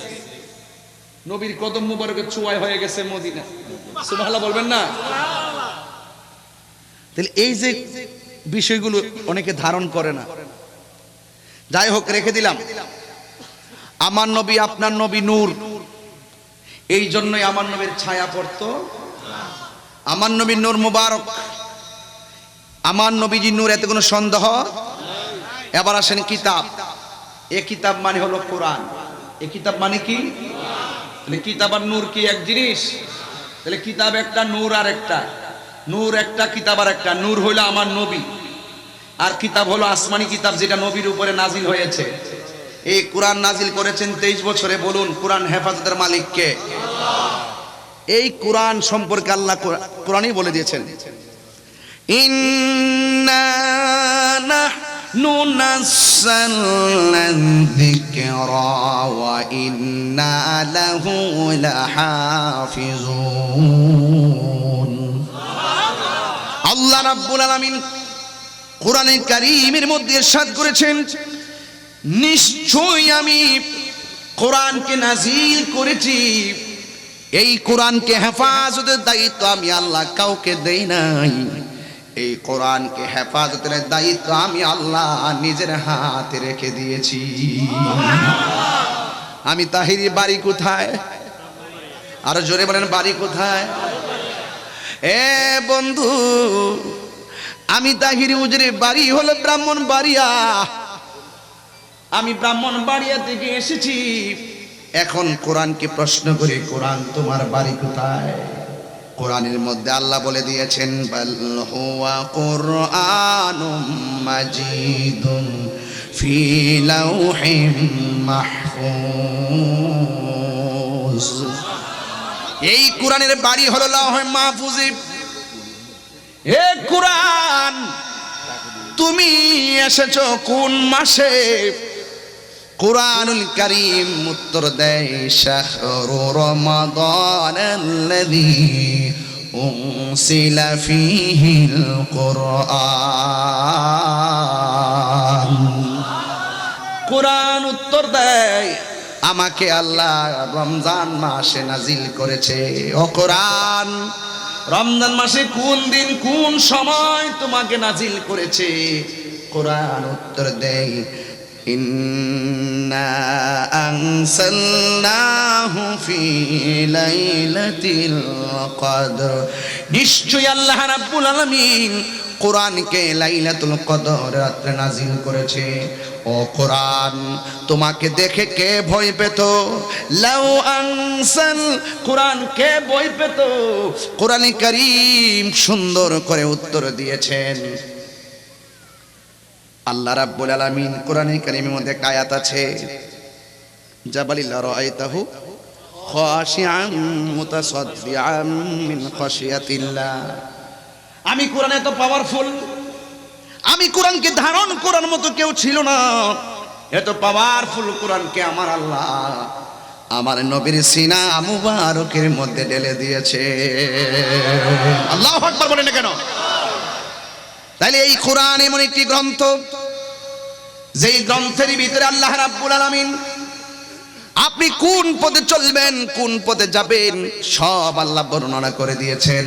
নবীর কদম মুবারকের ছোঁয়ায় হয়ে গেছে মদিনা। সুবহানাল্লাহ বলবেন না? তাহলে এই যে বিষয়গুলো অনেকে ধারণ করে না। যাই হোক রেখে দিলাম। আমার নবী আপনার নবী নূর, এই জন্যই আমার নবীর ছায়া পড়তো। আমার নবীর নূর মুবারক, আমার নবীজি নূর, এতে কোনো সন্দেহ। এবার আসেন কিতাব। এ কিতাব মানে হলো কোরআন। এ কিতাব মানে কি? তাহলে কিতাব আর নূর কি এক জিনিস? তাহলে কিতাব একটা, নূর আর একটা। নূর একটা, কিতাব আর একটা। নূর হলো আমার নবী আর কিতাব হলো আসমানি কিতাব যেটা নবীর উপরে নাজিল হয়েছে। এই কোরআন নাজিল করেছেন 23 বছরে। বলুন কোরআন হেফাজতের মালিক কে? এই কোরআন সম্পর্কে আল্লাহ কোরআনই বলে দিয়েছেন, ইন্না নাহনু নাযালনা যিকরা ওয়া ইন্না লাহু লাহাফিজুন। আল্লাহ রাব্বুল আলামিন কোরআনে কারীমের মধ্যে ইরশাদ করেছেন, নিশ্চয়ই আমি কোরআনকে নাজিল করেছি, এই কোরআনকে হেফাজতের দায়িত্ব আমি আল্লাহ কাউকে দেই নাই। এই কোরআনকে হেফাজতের দায়িত্ব আমি আল্লাহ নিজের হাতে রেখে দিয়েছি। আমি তাহিরি বাড়ি কোথায়? আরো জোরে বলেন বাড়ি কোথায়? এ বন্ধু, আমি তাহিরি হুজুরের বাড়ি হলো ব্রাহ্মণবাড়িয়া। আমি ব্রাহ্মণবাড়িয়া থেকে এসেছি। এখন কোরআনকে প্রশ্ন করি, কোরআন তোমার বাড়ি কোথায়? কোরআনের মধ্যে আল্লাহ বলে দিয়েছেন, বাল হুয়া কুরআনুম মাজিদুন ফি লাউহিম মাহফুজ। এই কোরআনের বাড়ি হলো লাউহে মাহফুজে। এ কোরআন, তুমি এসেছো কোন মাসে? কুরআনুল কারীম উত্তর দেয়, শাহরু রমাদানাল্লাযী উনসিলা ফীহিল কুরআন। কুরআন উত্তর দেয়, আমাকে আল্লাহ রমজান মাসে নাজিল করেছে। ও কোরআন, রমজান মাসে কোন দিন কোন সময় তোমাকে নাজিল করেছে? কোরআন উত্তর দেয়, ইন্না আনসালনাহু ফি লাইলাতিল কদর। নিশ্চয়ই আল্লাহ রাব্বুল আলামিন কোরআনকে লাইলাতুল কদর রাতে নাজিল করেছে। ও কোরআন, তোমাকে দেখে কে ভয় পেত? লাউ আনসাল, কোরআন কে ভয় পেত? কোরআনে কারীম সুন্দর করে উত্তর দিয়েছেন। আল্লাহ রাব্বুল আলামিন কোরআনে কারীমের মধ্যে একটা আয়াত আছে, জাবালিল রাআইতাহু খাশিআন মুতাসাদ্দিআন মিন খাশিয়াতিল্লাহ। আমি কোরআন এত পাওয়ারফুল, আমি কোরআনকে ধারণ করার মতো কেউ ছিল না। এত পাওয়ারফুল কোরআনকে আমার আল্লাহ আমার নবীর সিনা মুবারকের মধ্যে ঢেলে দিয়েছে। আল্লাহু আকবার বলেন না কেন? তাইলে এই কোরআন এমন একটি গ্রন্থ, যেই গ্রন্থের ভিতরে আল্লাহ রাব্বুল আলামিন আপনি কোন পথে চলবেন, কোন পথে যাবেন, সব আল্লাহ বর্ণনা করে দিয়েছেন।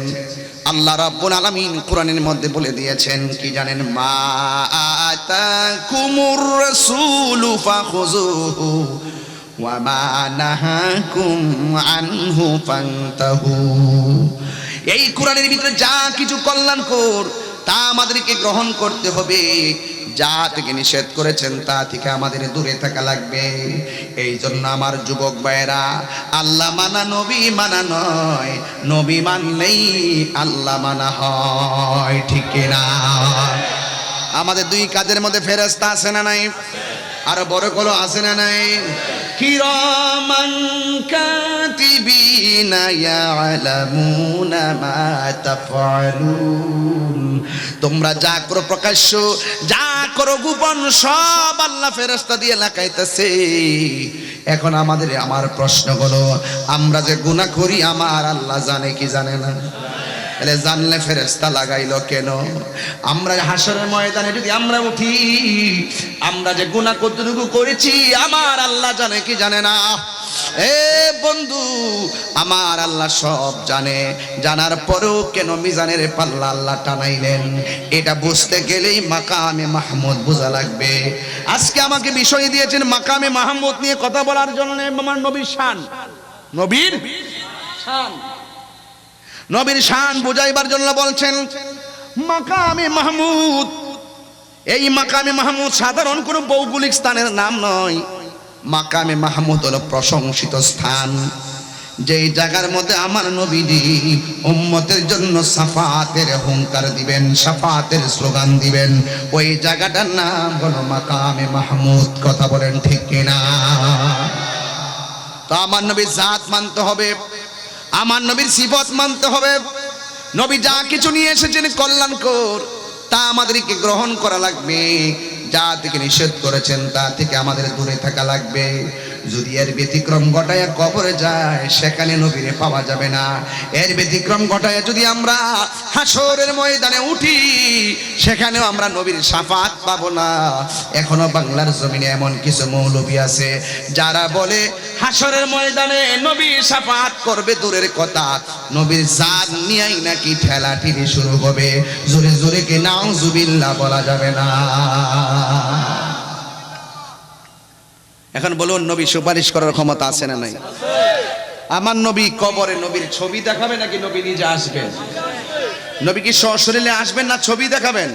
আল্লাহ রাব্বুল আলামিন কোরআনের মধ্যে বলে দিয়েছেন কি জানেন? মা আতাকুমুর রাসূলু ফাখুযুহু ওয়া মা নাহাকুম আনহু ফান্তাহু। এই কোরআনের ভিতরে যা কিছু কল্যাণকর তা আমাদেরকে গ্রহণ করতে হবে, যা থেকে নিষেধ করেছেন তা থেকে আমাদের দূরে থাকা লাগবে। এই জন্য আমার যুবক ভাইরা, আল্লাহ মানা নবী মানা নয়, নবী মানলেই আল্লাহ মানা হয়, ঠিক কিনা? আমাদের দুই কাদের মধ্যে ফেরেশতা আছে না নাই? আর বড় কোনো আছে না নাই? কিরামান কাতিবিনা ইয়ালামুনা মা তাফআলুন। তোমরা যা করো প্রকাশ্য, যা করো গোপন, সব আল্লাহ ফেরেশতা দিয়ে লাগাইতেছে। এখন আমার প্রশ্ন হলো, আমরা যে গুনাহ করি আমার আল্লাহ জানে কি জানে না? তাহলে জানলে ফেরেশতা লাগাইলো কেন? আমরা হাসরের ময়দানে যদি আমরা উঠি, আমরা যে গুনাহ কতটুকু করেছি আমার আল্লাহ জানে কি জানে না? এ বন্ধু, আমার আল্লাহ সব জানে। জানার পরেও কেন মিজানের পাল্লা আল্লাহ টানাইলেন? এটা বুঝতে গেলেই মাকামে মাহমুদ বোঝা লাগবে। আজকে আমাকে বিষয় দিয়েছেন মাকামে মাহমুদ নিয়ে কথা বলার জন্য। আমার নবীর শান, নবীর শান, নবীর শান বুঝাইবার জন্য বলছেন মাকামে মাহমুদ। এই মাকামে মাহমুদ সাধারণ কোনো ভৌগোলিক স্থানের নাম নয়। মাকামে মাহমুদ হলো প্রশংসিত স্থান, যেই জায়গার মধ্যে আমার নবীজি উম্মতের জন্য সাফাতের হুঙ্কার দিবেন, সাফাতের স্লোগান দিবেন। ওই জায়গাটার নাম হলো মাকামে মাহমুদ। কথা বলেন ঠিক কিনা? তো আমার নবীর জাত মানতে হবে, আমার নবীর সিফত মানতে হবে। নবী যা কিছু নিয়ে এসেছেন কল্যাণকর, তা আমাদেরকে গ্রহণ করা লাগবে। যা থেকে নিষেধ করেছেন তা থেকে আমাদের দূরে থাকা লাগবে। যদি এর ব্যতিক্রম ঘটায় কবরে যায়, সেখানে নবীরে পাওয়া যাবে না। এর ব্যতিক্রম ঘটায় যদি আমরা হাসরের ময়দানে উঠি, সেখানেও আমরা নবীর শাফাত পাবো না। এখনো বাংলার জমিনে এমন কিছু মৌলবী আছে যারা বলে হাসরের ময়দানে নবী শাফাত করবে দূরের কথা, নবীর জান নিয়েই নাকি ঠেলাঠেলি শুরু হবে। জোরে জোরে কি নাউজুবিল্লাহ বলা যাবে না? এখন বলুন, নবী সুপারিশ করার ক্ষমতা আছে না নাই? আমার নবী কবরে নবীর ছবি দেখাবে নাকি নবী নিজে আসবেন? নবী কি সশরীরে আসবেন না ছবি দেখাবেন?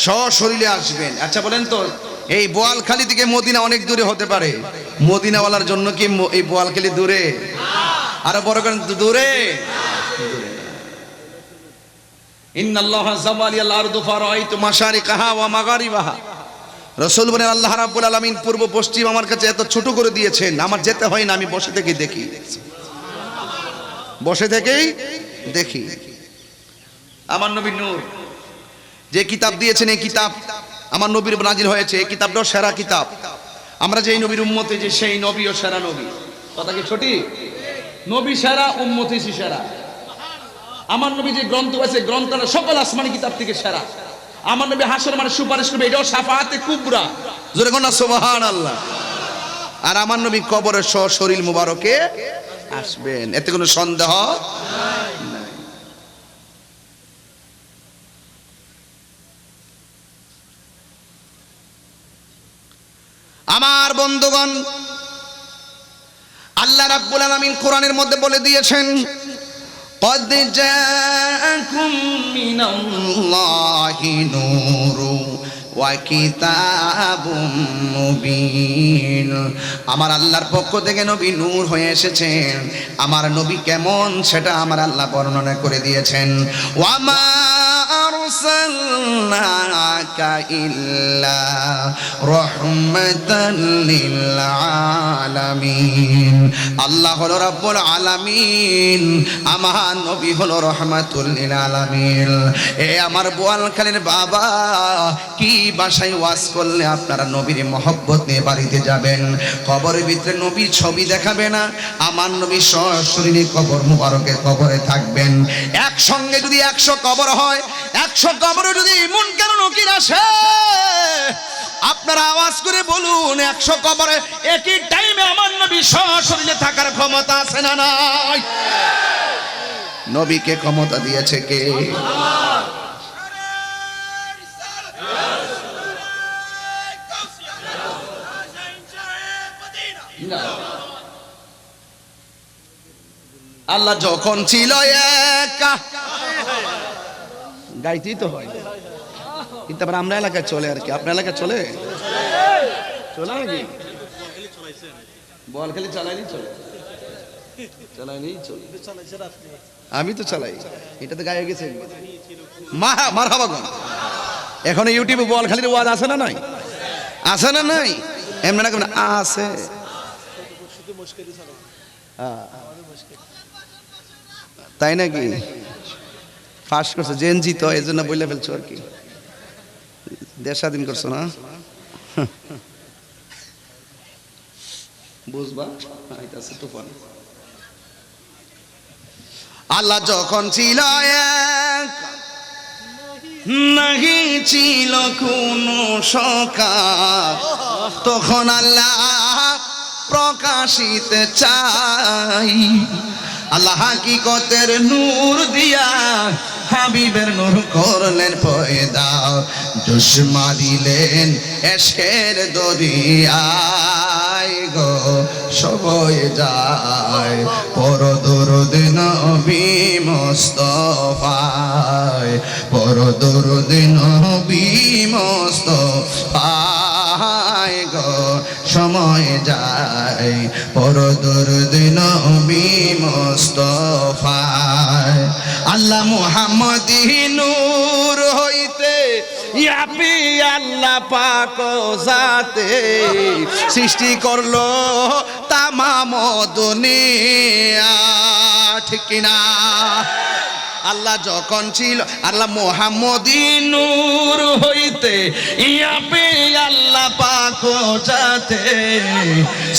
সশরীরে আসবেন। আচ্ছা বলেন তো, এই বোয়ালখালী থেকে মদিনা অনেক দূরে হতে পারে, মদিনাওয়ালার জন্য কি এই বোয়ালখালী দূরে? আরো বড় করেন, দূরে? ইন্নাল্লাহা যাওয়ালিয়াল আরদু ফারাআইতু মাশারিকাহা ওয়া মাগারিবাহা। রাসূল বলেন আল্লাহ রাব্বুল আলামিন পূর্ব পশ্চিম আমার কাছে এত ছোট করে দিয়েছেন, আমার যেতে হয় না, আমি বসে থেকেই দেখি, বসে থেকেই দেখি। আমার নবী নূর যে কিতাব দিয়েছেন, এই কিতাব আমার নবীর নাজিল হয়েছে, এই কিতাবটাও সেরা কিতাব। আমরা যেই নবীর উম্মতে, যে সেই নবীও সেরা নবী। কথা কি সঠিক? নবী সেরা, উম্মত হইছে সেরা। আমার নবী যে গ্রন্থ আছে, গ্রন্থটা সকল আসমানি কিতাব থেকে সেরা। আমার নবী হাসর মানে সুপারিশ করবে, এটাও শাফাআতে কুবরা। জোরে কোন সুবহানাল্লাহ। আর আমার নবী কবরের শরীর মুবারকে আসবেন, এতে কোনো সন্দেহ নাই। আমার বন্ধুগণ, আল্লাহ রাব্বুল আলামিন কোরআনের মধ্যে বলে দিয়েছেন, قد جاءكم من الله نور وكتاب مبين। আমার আল্লাহর পক্ষ থেকে নবী নূর হয়ে এসেছেন। আমার নবী কেমন সেটা আমার আল্লাহ বর্ণনা করে দিয়েছেন। ওয়ামা আরসালনাকা ইল্লা রাহমাতাল লিল আলামিন। আল্লাহ হলো রাব্বুল আলামিন, আমার নবী হলো রহমাতুল লিল আলামিন। এ আমার বোয়ালখালীর বাবা, কি ভাষায় ওয়াজ করলে আপনারা নবীর মহব্বত নিয়ে বাড়িতে যাবেন? কবরের ভিতরে নবীর ছবি দেখাবে না, আমার নবী সশরীরে কবর মুবারকে কবরে থাকবেন। একসঙ্গে যদি 100 কবর হয়, 100 কবরে যদি মুনকার নাকির আসে, আপনারা আওয়াজ করে বলুন, 100 কবরে একই টাইমে আমার নবী সশরীরে থাকার ক্ষমতা আছে না নাই? নবীকে ক্ষমতা দিয়েছে কে? আল্লাহ যখন ছিল একা, গাইতেই তো হয়, কিন্তু আবার আমরা এলাকায় চলে আর কি। আপনার এলাকায় চলে চলে নাকি? বল খালি চালাইনি চলে, চালাইনি চলে, আমি তো চালাই। এটা তো গায়ে গেছে মারহাবা। এখন ইউটিউবে বল খালির ওয়াজ আছে না নাই? আছে না নাই? এমনি না আছে। তাই নাকি? ফাঁস করছো জেনজি, তো এই জন্য বইলে ফেলছো আর কি। দেশ স্বাধীন করছো না, বুঝবা। তুফান আল্লাহ যখন ছিল এক, নাহি ছিল কোনো সকা, তখন আল্লাহ প্রকাশিতে চাই। আল্লাহ হাকিকতের নূর দিয়া হাবিবের নূর করলেন পয়দা, জোশ মারিলেন এশকের দরিয়ায় গো সবই যায়। পর দরুদ নবী মুস্তাফায়, পর দরুদ নবী মুস্তাফায় গো সময় যায়। পর দরুদ নবী মুস্তাফায়। আল্লাহ মুহাম্মদী নূর হইতে ইয়াপি আল্লাহ পাক জাতে সৃষ্টি করলো তামাম দুনিয়া, ঠিক কিনা? আল্লাহ যখন ছিল, আল্লাহ মুহাম্মদী নূর হইতে ইয়াপি আল্লাহ পাক জাতে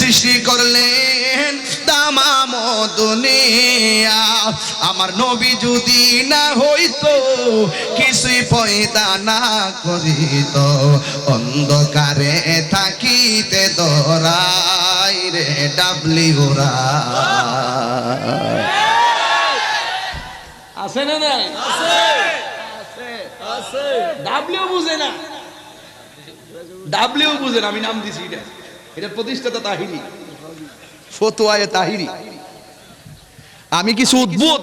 সৃষ্টি করলেন তামাম দুনিয়া। আমার নবী যদি না হইতো, কিছুই পয়দা না করিত, অন্ধকারে থাকিতে দরাই রে ডাবলি ওরা। আছে না নাই? আছে। ডাবলিউ বুঝে না, ডাবলিউ বুঝে না। আমি নাম দিছি এটা, এটা প্রতিষ্ঠাতা তাহিরি, ফতোয়ায়ে তাহিরি। আমি কিছু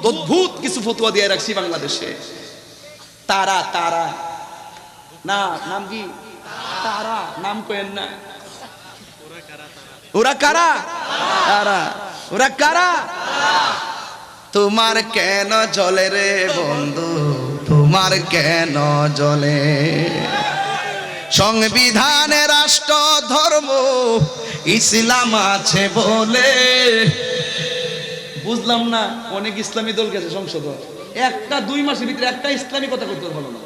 অদ্ভুত কিছু ফতোয়া দিয়ে রাখছি বাংলাদেশে। তারা তারা না, নাম কি? তারা নাম কইেন না। ওরা কারা? তারা। ওরা কারা? তোমার কেন জ্বলে রে বন্ধু, তোমার কেন জ্বলে? সংবিধানে রাষ্ট্র ধর্ম ইসলাম আছে বলে। বুঝলাম না, অনেক ইসলামী দল গেছে সংসদ, একটা 2 মাসের ভিতরে একটা ইসলামী কথা করতে পারলো না।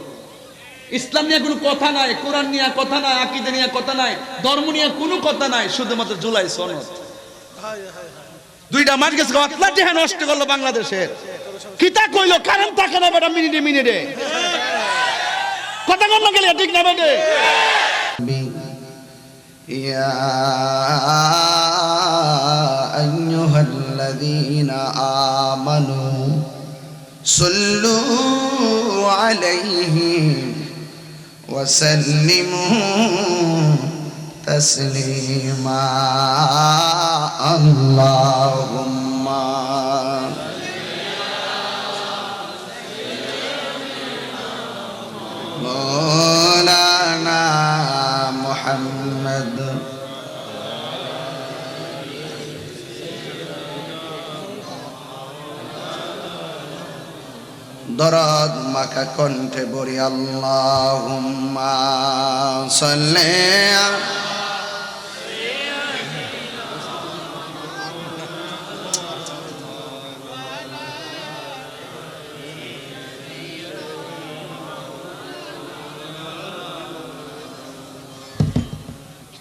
ইসলাম নিয়ে কোনো কথা নাই, কোরআন নিয়ে কথা নাই, আকীদা নিয়ে কথা নাই, ধর্ম নিয়ে কোনো কথা নাই, শুধুমাত্র জুলাই সনদ। 2টা মাস গেছে, আটলাটি হ্যাঁ নষ্ট করলো বাংলাদেশের। কিতা কইলো কারেন্ট থাকে না বেটা, মিনিটে মিনিটে কথা কম না গেলে ঠিক না বেটে। ইয়া আইয়ুহাল্লাযীনা আমানু সাল্লু আলাইহি ওয়া সাল্লিমু তাসলিমা। আল্লাহুম্মা মাওলানা মুহাম্মদ দরদ মাখা কণ্ঠে বলি আল্লাহুম্মা সাল্লি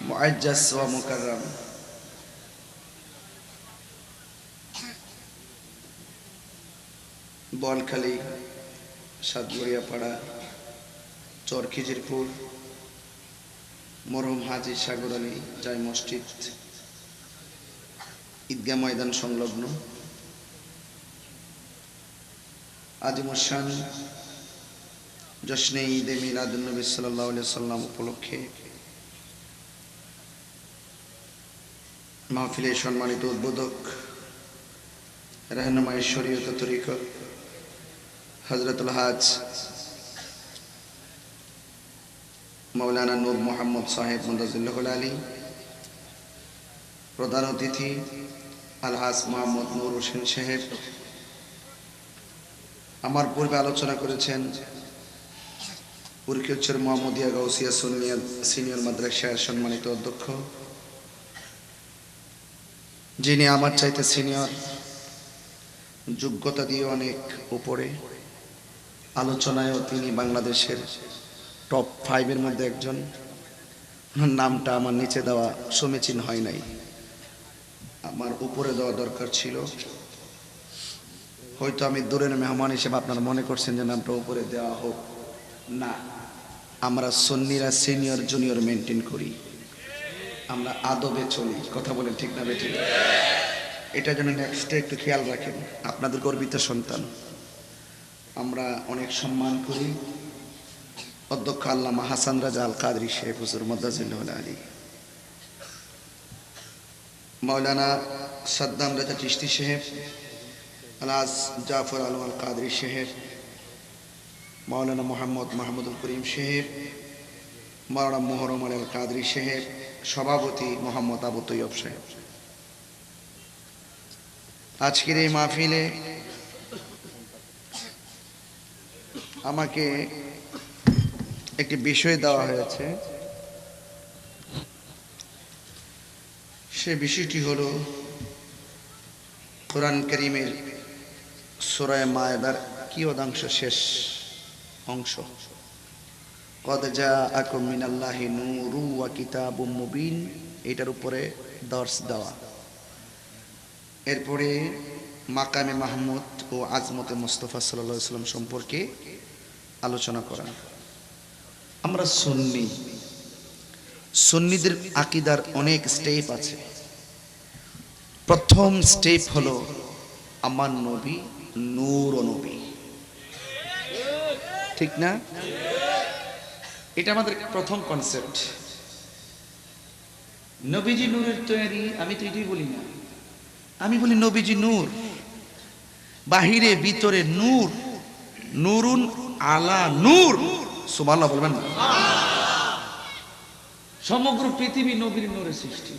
মুআজ্জাজ ওয়া মুকাররম। বলখালী, সাতগড়িয়াপাড়া, চরখিজিরপুর, মরহুম হাজী সাগর আলী জায় মসজিদ, ঈদগাহ ময়দান সংলগ্ন আজিমুশান জশ্নে ঈদে মিলাদুন নবী সাল্লাল্লাহু আলাইহি সাল্লাম উপলক্ষে মাহফিলের সম্মানিত উদ্বোধক রাহনুমায়ে শরীয়ত ও তরিকত হযরতুল হাজ মাওলানা নূর মোহাম্মদ সাহেব মুন্তাজিল্লাহুল আলী, প্রধান অতিথি আলহাজ মোহাম্মদ নূর হোসেন সাহেব, আমার পূর্বে আলোচনা করেছেন উরকিউচ্চর মোহাম্মদিয়া গাউসিয়া সুন্নিয়া সিনিয়র মাদ্রাসার সম্মানিত অধ্যক্ষ, যিনি আমার চাইতে সিনিয়র, যোগ্যতা দিয়ে অনেক উপরে, আলোচনায়ও তিনি বাংলাদেশের টপ 5-এর মধ্যে একজন। নামটা আমার নিচে দেওয়া সমীচীন হয় নাই, আমার উপরে দেওয়া দরকার ছিল। হয়তো আমি দূরের মেহমান হিসেবে আপনারা মনে করছেন যে নামটা উপরে দেওয়া হোক না। আমরা সুন্নিরা সিনিয়র জুনিয়র মেনটেন করি, আমরা আদবে চলি। কথা বলেন ঠিক না বেঠিক? এটা যেন নেক্সটে একটু খেয়াল রাখেন, আপনাদের গর্বিত সন্তান। আমরা অনেক সম্মান করি অধ্যক্ষ আল্লামা হাসান রাজা আল কাদরি সাহেব হুজুর মুদাজ্জিলুল আলী, মাওলানা সাদ্দাম রাজা চিশতি সাহেব, আলহাজ জাফর আলম আল কাদরি সাহেব, মাওলানা মোহাম্মদ মাহমুদুল করিম সাহেব, মাওলানা মোহরম আল কাদরি সাহেব, সভাপতি মোহাম্মদ আবু তৈয়ব সাহেব। আজকের এই মাহফিলে আমাকে একটি বিষয় দেওয়া হয়েছে, সে বিষয়টি হলো কোরআন কারীমের সূরা মায়েদার কিয়দাংশ শেষ অংশ, কদ জাআকুম মিনাল্লাহি নূরুন ওয়া কিতাবুম মুবিন, এটার উপরে দর্স দেওয়া। এরপরে মাকামে মাহমুদ ও আজমতে মুস্তাফা সাল্লাল্লাহু আলাইহি ওয়াসাল্লাম সম্পর্কে আলোচনা করা। আমরা সুন্নি, সুন্নিদের আকীদার অনেক স্টেপ আছে। প্রথম স্টেপ হলো আমার নবী নূর ও নবী, ঠিক না? এটা আমাদের প্রথম কনসেপ্ট। নবীজি নূরের তৈরি, আমি তো এটাই বলি না, আমি বলি নবীজি নূর, বাহিরে ভিতরে নূর, নূরুন আলা নূর। সুবহানাল্লাহ বলবেন না? সমগ্র পৃথিবী নবীর নূরের সৃষ্টি।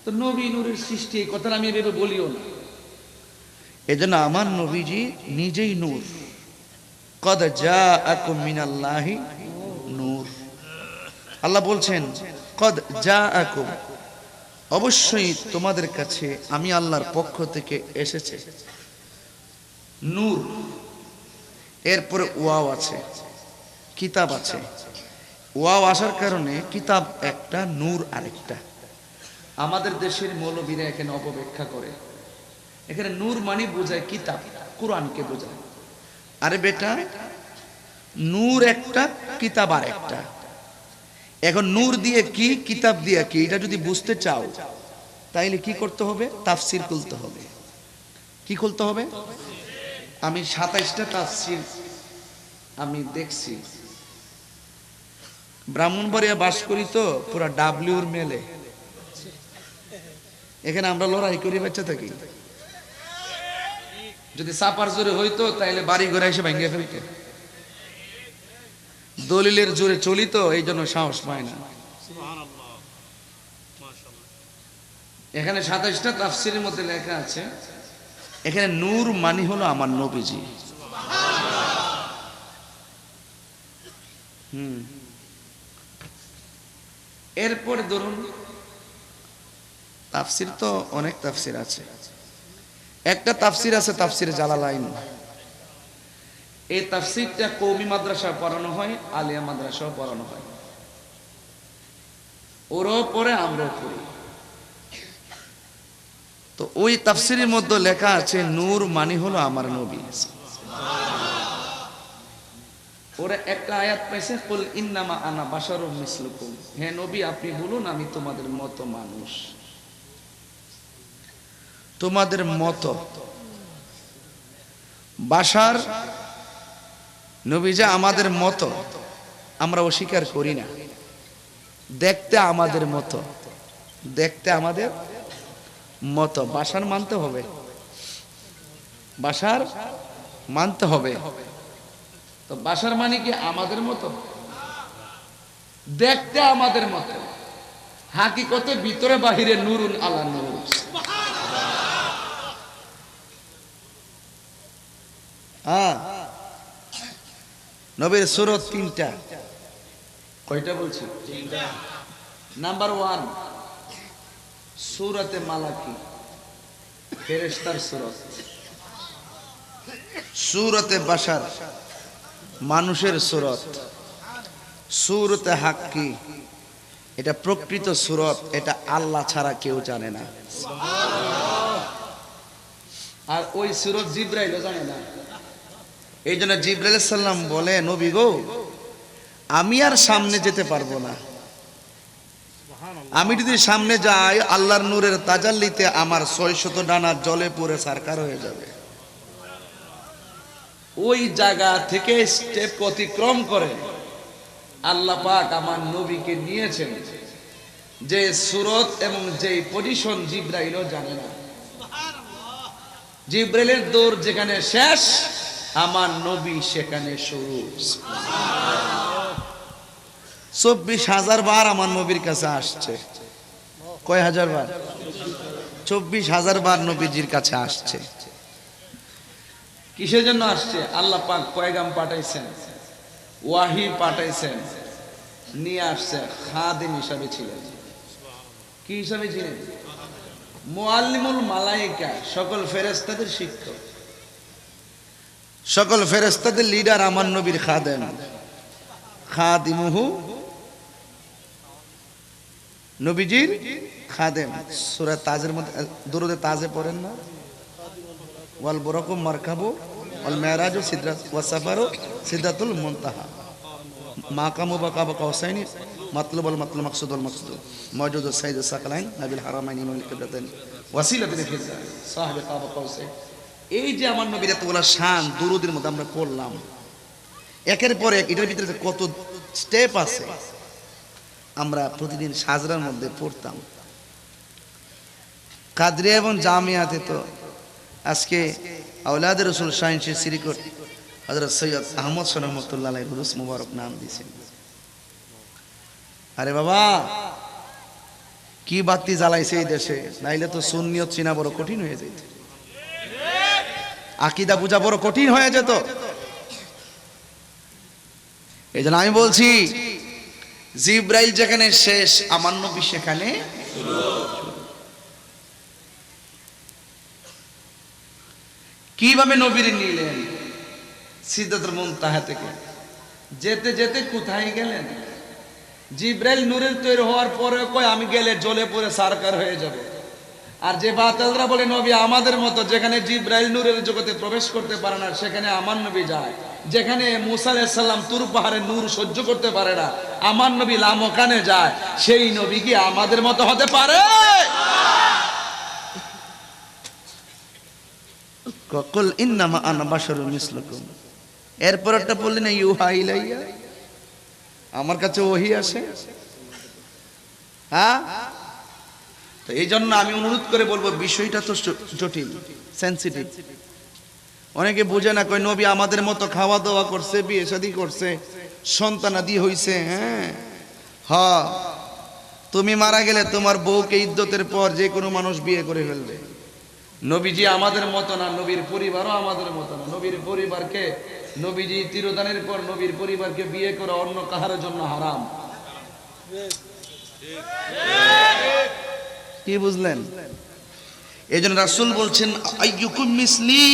তো নবী নূরের সৃষ্টি এই কথাটা আমি এভাবে বলিও না। এজন্য আমার নবীজি নিজেই নূর। কদ জাআকুম মিনাল্লাহি নূর। আল্লাহ বলছেন কদ জাআকুম, অবশ্যই তোমাদের কাছে আমি আল্লাহর পক্ষ থেকে এসেছে নূর। এরপরে ওয়াও আছে, কিতাব আছে। ওয়াও আসার কারণে কিতাব একটা, নূর আরেকটা। আমাদের দেশের মৌলবীরা এখানে অপব্যাখ্যা করে, এখানে নূর মানে বোঝায় কিতাব, কোরআনকে বোঝায়। আরে বেটা, নূর একটা, কিতাব আর একটা। এখন নূর দিয়ে কি, কিতাব দিয়ে কি, এটা যদি বুঝতে চাও তাইলে কি করতে হবে? তাফসির খুলতে হবে। কি খুলতে হবে? আমি 27টা তাফসির আমি দেখছি। ব্রাহ্মণবাড়িয়া বাস করি তো পুরা ডাব্লিউর মেলে, এখানে আমরা লড়াই করি, বাচ্চা থাকি। যদি চাপার জোরে হইতো তাইলে বাড়ি ঘরে এসে ভেঙে ফেলতে। দলিলের জোরে চলি তো, এই জন্য সাহস পায় না। এখানে 27টা তাফসিরের মধ্যে লেখা আছে, এখানে নূর মানি হলো আমার নবীজি। এরপরে ধরুন তাফসির তো অনেক তাফসির আছে। একটা তাফসির আছে তাফসির জালালাইন। এই তাফসিরটা কওমি মাদ্রাসায় পড়ানো হয়, আলিয়া মাদ্রাসাও পড়ানো হয়। ওরাও পড়ে, আমরাও পড়ি। তো ওই তাফসিরের মধ্যে লেখা আছে নূর মানি হলো আমার নবী। ওরা একটা আয়াত পাইছে, কুল ইন্নামা আনা বাশারুম মিসলুকুম, হে নবী আপনি বলুন আমি তোমাদের মতো মানুষ। তোমাদের মতো বাশার, নবী যে আমাদের মতো, আমরা অস্বীকার করি না। দেখতে আমাদের মতো, দেখতে আমাদের মতো। বাশার মানতে হবে, বাশার মানতে হবে। তো বাশার মানে কি আমাদের মতো? দেখতে আমাদের মতো, হাকিকতে ভিতরে বাহিরে নূরুন আলা নূর। নবীর সূরত 3টা। কয়টা বলছি? নাম্বার 1 সূরতে মালাকি, ফেরেশতার সূরত। সূরতে বাশার, মানুষের সূরত। সূরতে হাক্কি, এটা প্রকৃত সূরত, এটা আল্লাহ ছাড়া কেউ জানে না। আর ওই সূরত জিবরাইলও জানে না। এই জন্য জিবরাইল আলাইহিস সালাম বলে, নবী গো আমি আর সামনে যেতে পারবো না। আমি যদি সামনে যাই আল্লাহর নূরের তাজাল্লিতে আমার 600 ডানা জলে পড়ে সারকার হয়ে যাবে। ওই জায়গা থেকে স্টেপ অতিক্রম করে আল্লাহ পাক আমার নবীকে নিয়েছেন, যে সূরত এবং যে পজিশন জিবরাইলও জানে না। জিবরাইলের দৌড় যেখানে শেষ, আমার নবী সেখানে শুরু। 24,000 বার আমার নবীর কাছে আসছে। কয় হাজার বার? 24,000 বার নবীজির কাছে আসছে। কিসের জন্য আসছে? আল্লাহ পাক পয়গাম পাঠাইছেন, ওয়াহি পাঠাইছেন, নিয়ে আসছে। খাদিম হিসাবে ছিলেন। কি হিসাবে ছিলেন? মুআল্লিমুল মালায়েকা, সকল ফেরেশতাদের শিক্ষক, সকল ফেরেশতাদের লিডার আমার নবীর খাদেম। খাদিমুহু, নবীজির খাদেম। সূরা তাজের মধ্যে দুরুদে তাজে পড়েন না? ওয়াল বুরাকু মারকাবু ওয়াল মেরাজু সিদরাত ওয়াস সাফারু সিদরাতুল মুনতাহা মাকামু বাকাবা কাউসাইনি মাতলুবুল মাতলুব মাকসুদুল মাকসুদ মাওজুদুস সাইয়্যিদুস সাকালাইন নাবিল হারামাইনি ওয়াল কিবলাতাইন ওয়াসিলাতুন ফিজা সাহিব কাবা কাউসাইন। এই যে আমার নবীর এতগুলা শান দুরুদের মধ্যে আমরা পড়লাম, একের পর এক, এটার ভিতরে কত স্টেপ আছে আমরা প্রতিদিন সাজরার মধ্যে পড়তাম। কাদরিয়া এবং জামিয়াতে তো আজকে আওলাদ রসুল শাহিন শ্রীকোট হযরত সৈয়দ আহমদ রহমতুল্লাহ আলাইহি রুস মুবারক নাম দিয়েছেন। আরে বাবা, কি বাতি জ্বালাইছে এই দেশে, নাইলে তো সুন্নিয়ত চিনা বড় কঠিন হয়ে যেত, আকীদা বুঝা বড় কঠিন হয়ে যেত। এই জন্য আমি বলছি, জিব্রাইল যেখানে শেষ, আমার নবী সেখানে কিভাবে নবীর নিলেন সিদরাতুল মুনতাহা থেকে, যেতে যেতে কোথায় গেলেন? জিব্রাইল নূরের তৈরি হওয়ার পরে কয় আমি গেলে জ্বলে পড়ে সারকার হয়ে যাবে। আর যে বাতিলরা বলে নবী আমাদের মতো, যেখানে জিব্রাইল নূরের জগতে প্রবেশ করতে পারে না সেখানে আমার নবী যায়, যেখানে মুসা আলাইহিস সালাম তুর পাহাড়ে নূর সহ্য করতে পারে না আমার নবী লামকানে যায়, সেই নবী কি আমাদের মতো হতে পারে? কুল ইন্নামা আনা বাশারুম মিসলুকুম, এরপর একটা বললেন ইউহা ইলাইয়া, আমার কাছে ওহী আসে। হ্যাঁ, তো এই জন্য আমি অনুরোধ করে বলবো, বিষয়টা তো জটিল, সেনসিটিভ। অনেকে বুঝে না, কই নবী আমাদের মতো খাওয়া দাওয়া করছে, বিয়ে শাদী করছে, সন্তানাদি হইছে। হ্যাঁ, তুমি মারা গেলে তোমার বউকে ইদ্যতের পর যে কোনো মানুষ বিয়ে করে ফেলবে। নবীজি আমাদের মতো না, নবীর পরিবারও আমাদের মতো না। নবীর পরিবারকে, নবীজি তিরোধানের পর নবীর পরিবারকে বিয়ে করা অন্য কাহার জন্য হারাম। কি বুঝলেন? এই জন্য রাসূল বলছেন আইয়ুকুম মিসলি,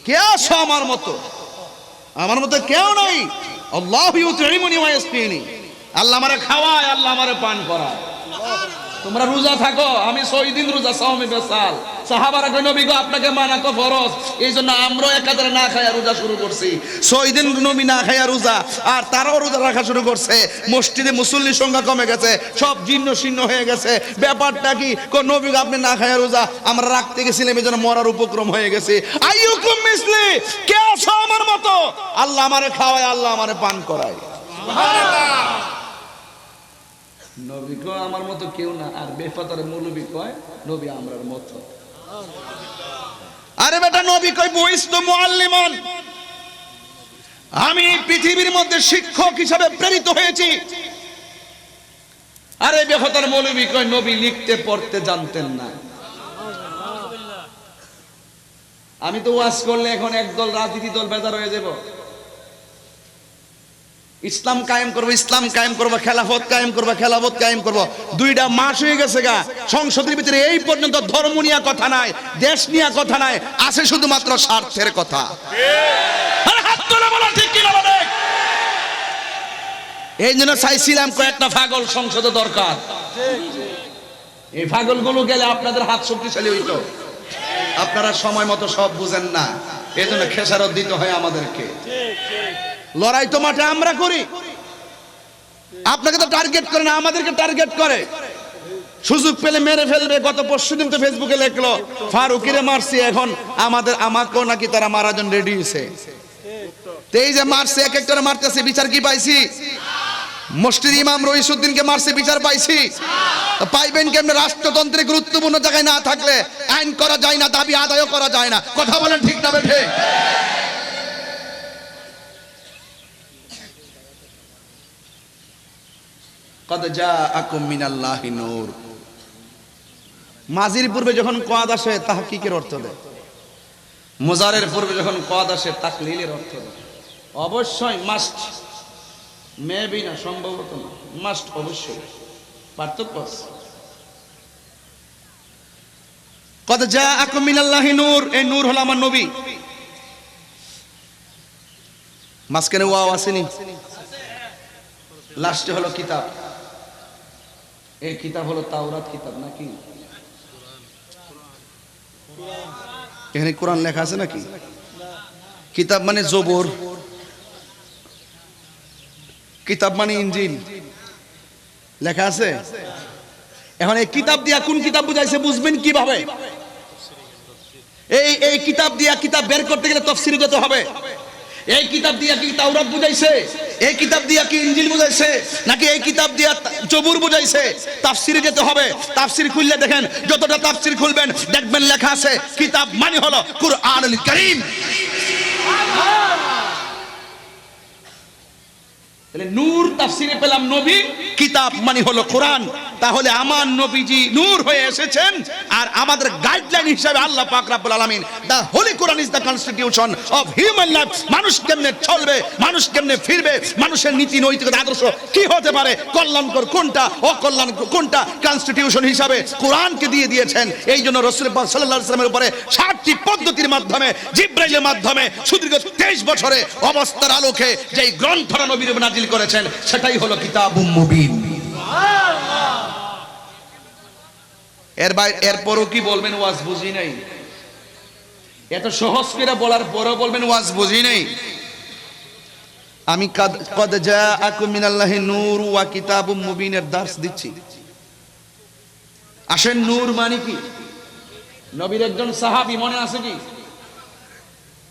কে আছো আমার মতো? আমার মতো কেউ নাই। আল্লাহু ইউতঈমুনি ওয়া ইয়াসকিনি, আল্লাহ আমারে খাওয়ায়, আল্লাহ আমারে পান করায়। তোমরা রোজা থাকো, আমি 6 দিন রোজা, সাওমে বেসাল। সাহাবারা কই নবী গো আপনাকে মানা তো ফরজ, এইজন্য আমরাও একাধারে না খায়া রোজা শুরু করছি। 6 দিন নবী না খায়া রোজা, আর তারাও রোজা রাখা শুরু করছে। মসজিদে মুসল্লির সংখ্যা কমে গেছে, সব জীর্ণ শীর্ণ হয়ে গেছে। ব্যাপারটা কি? কই নবী গো আপনি না খায়া রোজা, আমরা রাখতে গেছিলাম, এইজন্য মরার উপক্রম হয়ে গেছে। আইয়ুকুম মিসলি, কে আছো আমার মতো? আল্লাহ আমারে খাওয়ায়, আল্লাহ আমারে পান করায়। সুবহানাল্লাহ। নবী কয় আমার মতো কেউ না, আর বেফাতার মৌলবী কয় নবী আমরার মতো। আরে বেটা, নবী কয় বুইসতু মুআল্লিমান, আমি পৃথিবীর মধ্যে শিক্ষক হিসেবে প্রেরিত হয়েছি। আরে বেফাতার মৌলবী কয় নবী লিখতে পড়তে জানতেন না। আমি তো ওয়াজ করলে এখন একদল রাজনীতি দল বেজার হয়ে যাব। ইসলাম কায়েম করবো, ইসলাম কায়েম করবো, খেলাফত কায়েম করবো, খেলাফত কায়েম করবো। 2টা মাস হয়ে গেছে গা, সংসদের ভিতরে এই পর্যন্ত ধর্ম নিয়ে কথা নাই, দেশ নিয়ে কথা নাই, আছে শুধুমাত্র স্বার্থের কথা। হাত তুলে বলো ঠিক কি না বলে? এই জন্য চাইছিলাম কয়েকটা পাগল সংসদে দরকার। এই পাগলগুলো গেলে আপনাদের হাত শক্তিশালী হইতো। আপনারা সময় মতো সব বুঝেন না, এই জন্য খেসারত দিতে হয় আমাদেরকে। লড়াই তো মাঠে আমরা করি, আপনাকে তো টার্গেট করে না, আমাদেরকে টার্গেট করে। সুযোগ পেলে মেরে ফেলবে। গত পরশুদিন তো ফেসবুকে লেখলো ফারুকিরে মারছি, এখন আমাকেও নাকি তারা মারার জন্য রেডি হয়েছে। তো এই যে মারছে, এক একটারে মারতেছে, বিচার কি পাইছি? মসজিদ ইমাম রইসুদ্দিনকে মারছে, বিচার পাইছি? পাইবেন কেমনে? রাষ্ট্রতন্ত্রে গুরুত্বপূর্ণ জায়গায় না থাকলে আইন করা যায় না, দাবি আদায়ও করা যায় না। কথা বলেন ঠিক না বেঠে? কদ জাআকুম মিনাল্লাহি নূর, মাজির পূর্বে যখন কদ আসে তাহকিকের অর্থ দেয়, মুজারের পূর্বে যখন কদ আসে তাকলিলের অর্থ দেয়। অবশ্যই মাস্ট, মেবি না, সম্ভবত না, মাস্ট অবশ্যই। পার্থক্য আছে। কদ জাআকুম মিনাল্লাহি নূর, এই নূর হলো আমার নবী। মাঝখানে ওয়াও আসেনি, লাস্টে হলো কিতাব। এই কিতাব হলো তাওরাত কিতাব নাকি? এখানে কোরআন লেখা আছে নাকি? কিতাব মানে জবর, কিতাব মানে ইনজিল, লেখা আছে। এখন এই কিতাব দিয়া কোন কিতাব বুঝাইছে বুঝবেন কিভাবে? এই কিতাব দিয়া কিতাব বের করতে গেলে তাফসীরে যেতে হবে। এই কিতাব দিয়া কি তাওরাত বুঝাইছে? এই কিতাব দিয়া কি ইনজিল বুঝাইছে? নাকি এই কিতাব দিয়া জবুর বুঝাইছে? তাফসীরে যেতে হবে। তাফসীর খুললে দেখেন, যতটা তাফসীর খুলবেন দেখবেন লেখা আছে কিতাব মানে হলো কুরআনুল কারীম। তাহলে নূর তাফসিরে পেলাম নবী, কিতাব মানে হলো কোরআন। তাহলে আমার নবীজি নূর হয়ে এসেছেন, আর আমাদের গাইডলাইন হিসেবে আল্লাহ পাক রব্বুল আলামিন, the holy Quran is the constitution of human life. মানুষ কেমনে চলবে, মানুষ কেমনে ফিরবে, মানুষের নীতি নৈতিকতা আদর্শ কি হতে পারে, কল্যাণকর কোনটা, অকল্যাণকর কোনটা, কনস্টিটিউশন হিসাবে কোরআনকে দিয়ে দিয়েছেন। এই জন্য রাসূল পাক সাল্লাল্লাহু আলাইহি ওয়াসাল্লামের উপরে 60টি পদ্ধতির মাধ্যমে, জিবরাইলের মাধ্যমে সুদীর্ঘ 23 বছরে অবস্থার আলোকে যেই গ্রন্থরা নবীর উপর নাজিল করেছেন, সেটাই হলো কিতাবুম মুবিন। এরপরও কি বলবেন ওয়াজ বুঝি নাই? এত সহজ করে বলার পরও বলবেন ওয়াজ বুঝি নাই? আমি কদ জাআকুম মিনাল্লাহি নূর ওয়া কিতাবুম মুবিনের দার্স দিচ্ছি। আসেন, নূর মানে কি? নবীর একজন সাহাবী মনে আছে কি,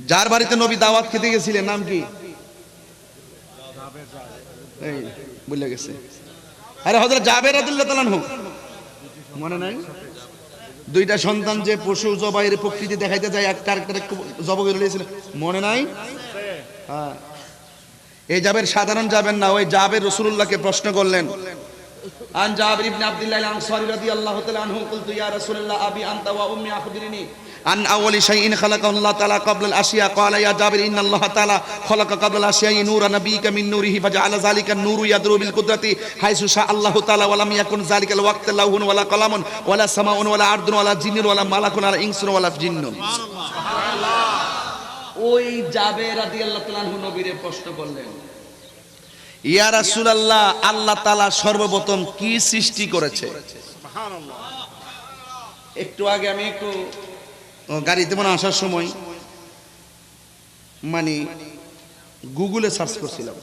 যার বাড়িতে নবী দাওয়াত খেতে গেছিলেন, নাম কি? এই ভুলে গেছে। আরে হযরত জাবের রাদিয়াল্লাহু তাআলা আনহু, মনে নাই? দুইটা সন্তান যে পশু জবাইয়ের প্রকৃতি দেখাইতে যায়, একটা আরেকটারে জবাই করে দিয়েছিল, মনে নাই? হ্যাঁ, এই জাবের সাধারণ যাবেন না, ওই জাবের রাসূলুল্লাহকে প্রশ্ন করলেন। আন জাবির ইবনে আব্দুল্লাহ আল আনসারী রাদিয়াল্লাহু তাআলা আনহু কুলতু ইয়া রাসূলুল্লাহ আবি আনতা ওয়া উম্মি আখবিরনি আন আউয়ালি শাইইন খালাকাহু আল্লাহ তাআলা ক্বাবলা আল আশিয়া। ক্বালা ইয়া জাবির ইন্নাল্লাহ তাআলা খালাকা ক্বাবলা আল আশিয়া নূরা নাবিয়্যিকা মিন নূরিহি ফাজআলা যালিকা নূরু ইয়াদরু বিল কুদরাতি হাইসু শা আল্লাহু তাআলা ওয়া লাম ইয়াকুন যালিকাল ওয়াক্ত লাহুন ওয়ালা কালামুন ওয়ালা সামাউন ওয়ালা আরদুন ওয়ালা জিন্নুন ওয়ালা মালাকুন ওয়ালা ইনসুন ওয়ালা জিন্নুন। সুবহানাল্লাহ। ওই জাবের রাদিয়াল্লাহু তাআলা আনহু নবীরে প্রশ্ন করলেন, ইয়া রাসূলুল্লাহ, আল্লাহ তাআলা সর্বপ্রথম কি সৃষ্টি করেছে? সুবহানাল্লাহ। একটু আগে আমি একটু গাড়িতে মনে আসার সময় মানে গুগলে সার্চ করছিলাম,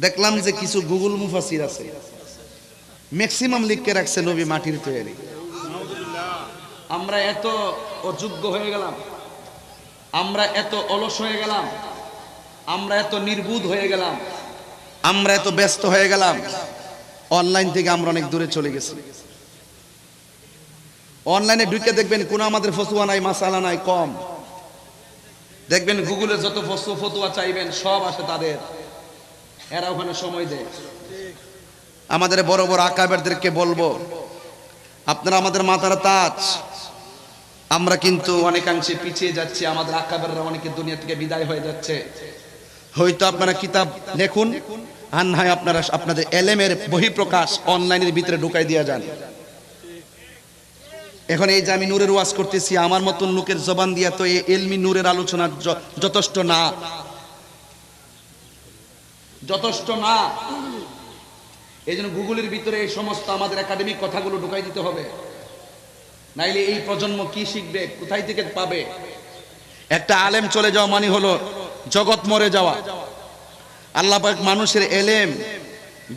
দেখলাম যে কিছু গুগল মুফাসসির আছে, ম্যাক্সিমাম লিখকে রাখছে নবী মাটির তৈরি। আমরা এত অযোগ্য হয়ে গেলাম, আমরা এত অলস হয়ে গেলাম, আমরা এত নির্বুধ হয়ে গেলাম, আমরা এত ব্যস্ত হয়ে গেলাম, অনলাইন থেকে আমরা অনেক দূরে চলে গেছি। অনলাইনে ঢুকে দেখবেন কোন আমাদের ফতুয়া নাই, মাসালা নাই, কম দেখবেন গুগলে যত ফতুয়া চাইবেন সব আসে তাদের, এরা ওখানে সময় দেয়। আমাদের বড় বড় আকাবেরদেরকে বলবো, আপনারা আমাদের মাথার তাজ, আমরা কিন্তু অনেকাংশে পিছিয়ে যাচ্ছি, আমাদের আকাবেররা অনেকে দুনিয়া থেকে বিদায় হয়ে যাচ্ছে। হয়তো আপনারা কিতাব লেখুন, আর না হয় আপনারা আপনাদের এলেমের বহিঃপ্রকাশ অনলাইনের ভিতরে ঢুকাই দিয়ে যান। এখন এই যে আমি নূরের ওয়াজ করতেছি, আমার মতন লোকের জবান দিয়া তো এই এলমি নূরের আলোচনা যথেষ্ট না, যথেষ্ট না। এই জন্য গুগলের ভিতরে এই সমস্ত আমাদের একাডেমিক কথাগুলো ঢুকাই দিতে হবে, নাইলে এই প্রজন্ম কি শিখবে, কোথায় থেকে পাবে? একটা আলেম চলে যাওয়া মানে হলো জগৎ মরে যাওয়া। আল্লাহ পাক মানুষের এলেম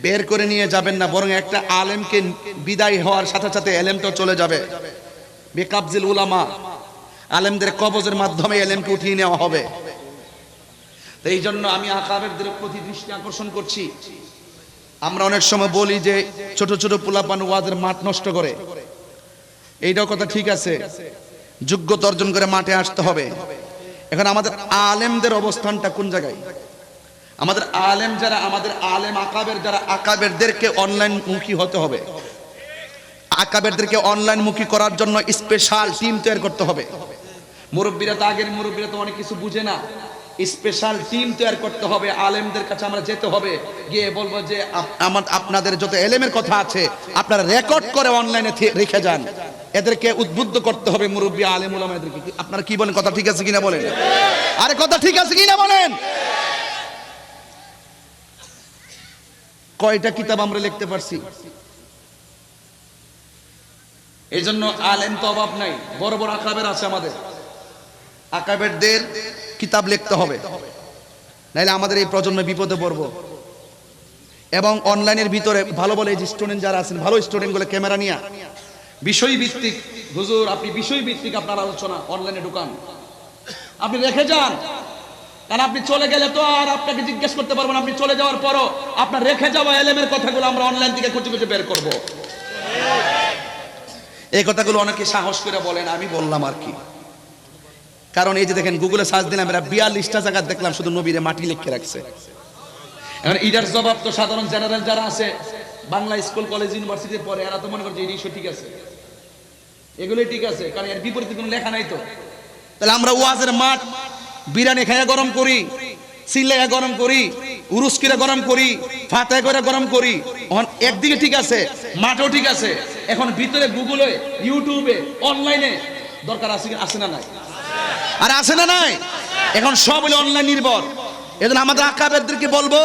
বের করে নিয়ে যাবেন না, বরং একটা আলেমকে বিদায় হওয়ার সাথে সাথে এলেমটা চলে যাবে। বেকাবজিল উলামা, আলেমদের কবজের মাধ্যমে এলেমকে উঠিয়ে নেওয়া হবে। তো এই জন্য আমি আকাবেরদের প্রতি দৃষ্টি আকর্ষণ করছি। আমরা অনেক সময় বলি যে ছোট ছোট পোলাপান ওয়াজের মাঠ নষ্ট করে, এইটাও কথা ঠিক আছে, যোগ্যতা অর্জন করে মাঠে আসতে হবে। এখন আমাদের আলেমদের অবস্থানটা কোন জায়গায়? আমাদের আলেম যারা, আমাদের আলেম আকাবের যারা, আকাবেরদেরকে অনলাইন মুখী হতে হবে। আকাবেরদেরকে অনলাইন মুখী করার জন্য স্পেশাল টিম তৈরি করতে হবে। মুরব্বীরা তো, আগের মুরব্বীরা তো অনেক কিছু বুঝে না, স্পেশাল টিম তৈরি করতে হবে। আলেমদের কাছে আমরা যেতে হবে, গিয়ে বলবো যে আপনাদের যত এলেমের কথা আছে আপনারা রেকর্ড করে অনলাইনে রেখে যান। এদেরকে উদ্বুদ্ধ করতে হবে, মুরব্বী আলেম উলামাদেরকে। আপনারা কি বলেন? কথা ঠিক আছে কিনা বলেন? আরে কথা ঠিক আছে কিনা বলেন? কয়টা কিতাব আমরা লিখতে পারছি? এই জন্য আলেম তো অভাব নাই, বড় বড় আকাবের আছে আমাদের। আকাবেরদের কিতাব লিখতে হবে, নাইলে আমাদের এই প্রজন্ম বিপদে পড়বো। এবং অনলাইনের ভিতরে ভালো ভালো স্টুডেন্ট যারা আছেন, ভালো স্টুডেন্টগুলো ক্যামেরা নিয়ে বিষয় ভিত্তিক, হুজুর আপনি বিষয় ভিত্তিক আপনার আলোচনা অনলাইনে ঢুকান, আপনি রেখে যান। কারণ আপনি চলে গেলে তো আর আপনাকে জিজ্ঞেস করতে পারবেন, আপনি চলে যাওয়ার পরও আপনার রেখে যাওয়া এলেমের কথাগুলো আমরা অনলাইন থেকে খুঁজে খুঁজে বের করব। এই কথাগুলো অনেকে সাহস করে বলেন, আমি বললাম আর কি। কারণ এই যে দেখেন গুগলে সার্চ দিলাম, এরা 42টা জায়গা দেখলাম শুধু নবীরে মাটি লিখে রাখছে। এখন এটার জবাব তো সাধারণ জেনারেল যারা আছে বাংলা স্কুল কলেজ ইউনিভার্সিটিতে পড়ে, এরা তো মনে করছে এই ঠিক আছে, এগুলোই ঠিক আছে, কারণ এর বিপরীতে কোনো লেখা নাই তো। তাহলে আমরা ওয়াজের মাঠ বিরিয়ানি খাইয়া গরম করি, সিল্লাইয়া গরম করি, উরুস্কিরা গরম করি, ফাতায় করে গরম করি, একদিকে ঠিক আছে, মাঠও ঠিক আছে। এখন ভিতরে গুগলে, ইউটিউবে, অনলাইনে দরকার আছে না নাই? আর আছে না নাই? এখন সব হলো অনলাইন নির্ভর। এজন্য আমাদের আকাবেরদেরকে বলবো,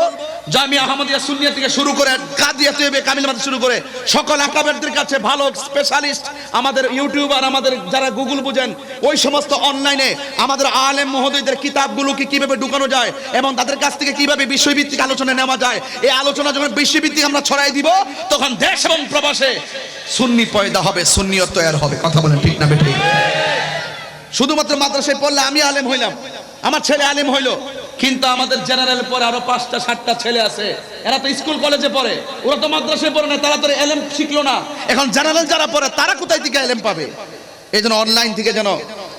জামিয়া আহমদিয়া সুন্নিয়া থেকে শুরু করে কাদিয়া তৈয়বে কামিল মাদ্রাসা শুরু করে সকল আকাবেরদের কাছে ভালো স্পেশালিস্ট আমাদের ইউটিউবার, আমাদের যারা গুগল বুঝেন, ওই সমস্ত অনলাইনে আমাদের আলেম মহোদয়দের কিতাবগুলোকে কিভাবে ঢুকানো যায় এবং তাদের কাছ থেকে কিভাবে বিষয়ভিত্তিক আলোচনা নেওয়া যায়, এই আলোচনা যখন বিষয়ভিত্তিক আমরা ছড়াই দিব, তখন দেশ এবং প্রবাসে সুন্নি পয়দা হবে, সুন্নিয়ত তৈরি হবে। কথা বলেন ঠিক না বেঠিক? শুধুমাত্র মাদ্রাসায় পড়লে আমি আলেম হইলাম, আমার ছেলে আলেম হইলো, কিন্তু আমাদের জেনারেল পরে আরো 5টা 7টা ছেলে আছে, এরা তো স্কুল কলেজে পড়ে, ওরা তো মাদ্রাসায় পড়ে না, তারা তো এলেম শিখলো না। এখন জেনারেল যারা পড়ে তারা কোথায় থেকে এলেম পাবে? এই জন্য অনলাইন থেকে যেন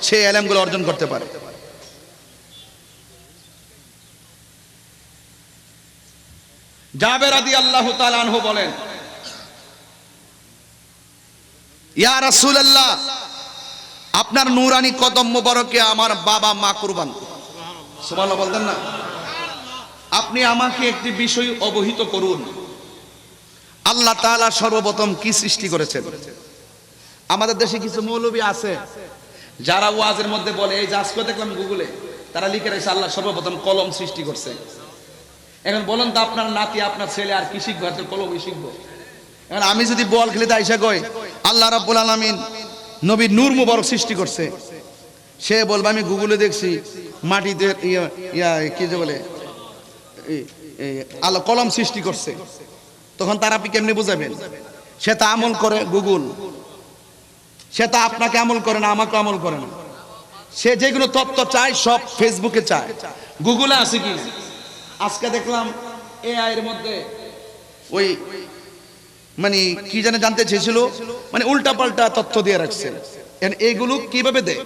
সেই এলেমগুলো অর্জন করতে পারে। জাবের রাদিয়াল্লাহু তাআলা আনহু বলেন, ইয়া রাসূলুল্লাহ, আপনার নূরানি কদম মোবারকে আমার বাবা মা কুরবান। সুবহানাল্লাহ বলতেন না? আপনি আমাকে একটি বিষয় অবহিত করুন, আল্লাহ তাআলা সর্বপ্রথম কি সৃষ্টি করেছেন? আমাদের দেশে কিছু মৌলবী আছে যারা ওয়াজের মধ্যে বলে, এই যে আজকে দেখলাম গুগলে তারা লিখে রেখেছে আল্লাহ সর্বপ্রথম কলম সৃষ্টি করছে। এখন বলেন তো আপনার নাতি আপনার ছেলে আর কি শিখবে? তো কলমই শিখবো। এখন আমি যদি বল খেলে আইসা কই আল্লাহ রাব্বুল আলামিন নবীর নূর মুবারক সৃষ্টি করছে, সে বলবে আমি গুগলে দেখছি মাটিতে কি যে বলে আল্লাহ কলম সৃষ্টি করছে, তখন তার আপনি কেমনে বুঝাবেন? সে তা আমল করে গুগল, সে তা আপনাকে আমল করে না, আমাকে আমল করে না। সে যেগুলো তথ্য চায় সব ফেসবুকে চায়, গুগলে আছে কি? আজকে দেখলাম এআই এর মধ্যে ওই মানে কি জানে জানতে চেয়েছিল, মানে উল্টা পাল্টা তথ্য দিয়ে রাখছে। এইগুলো কিভাবে দেয়?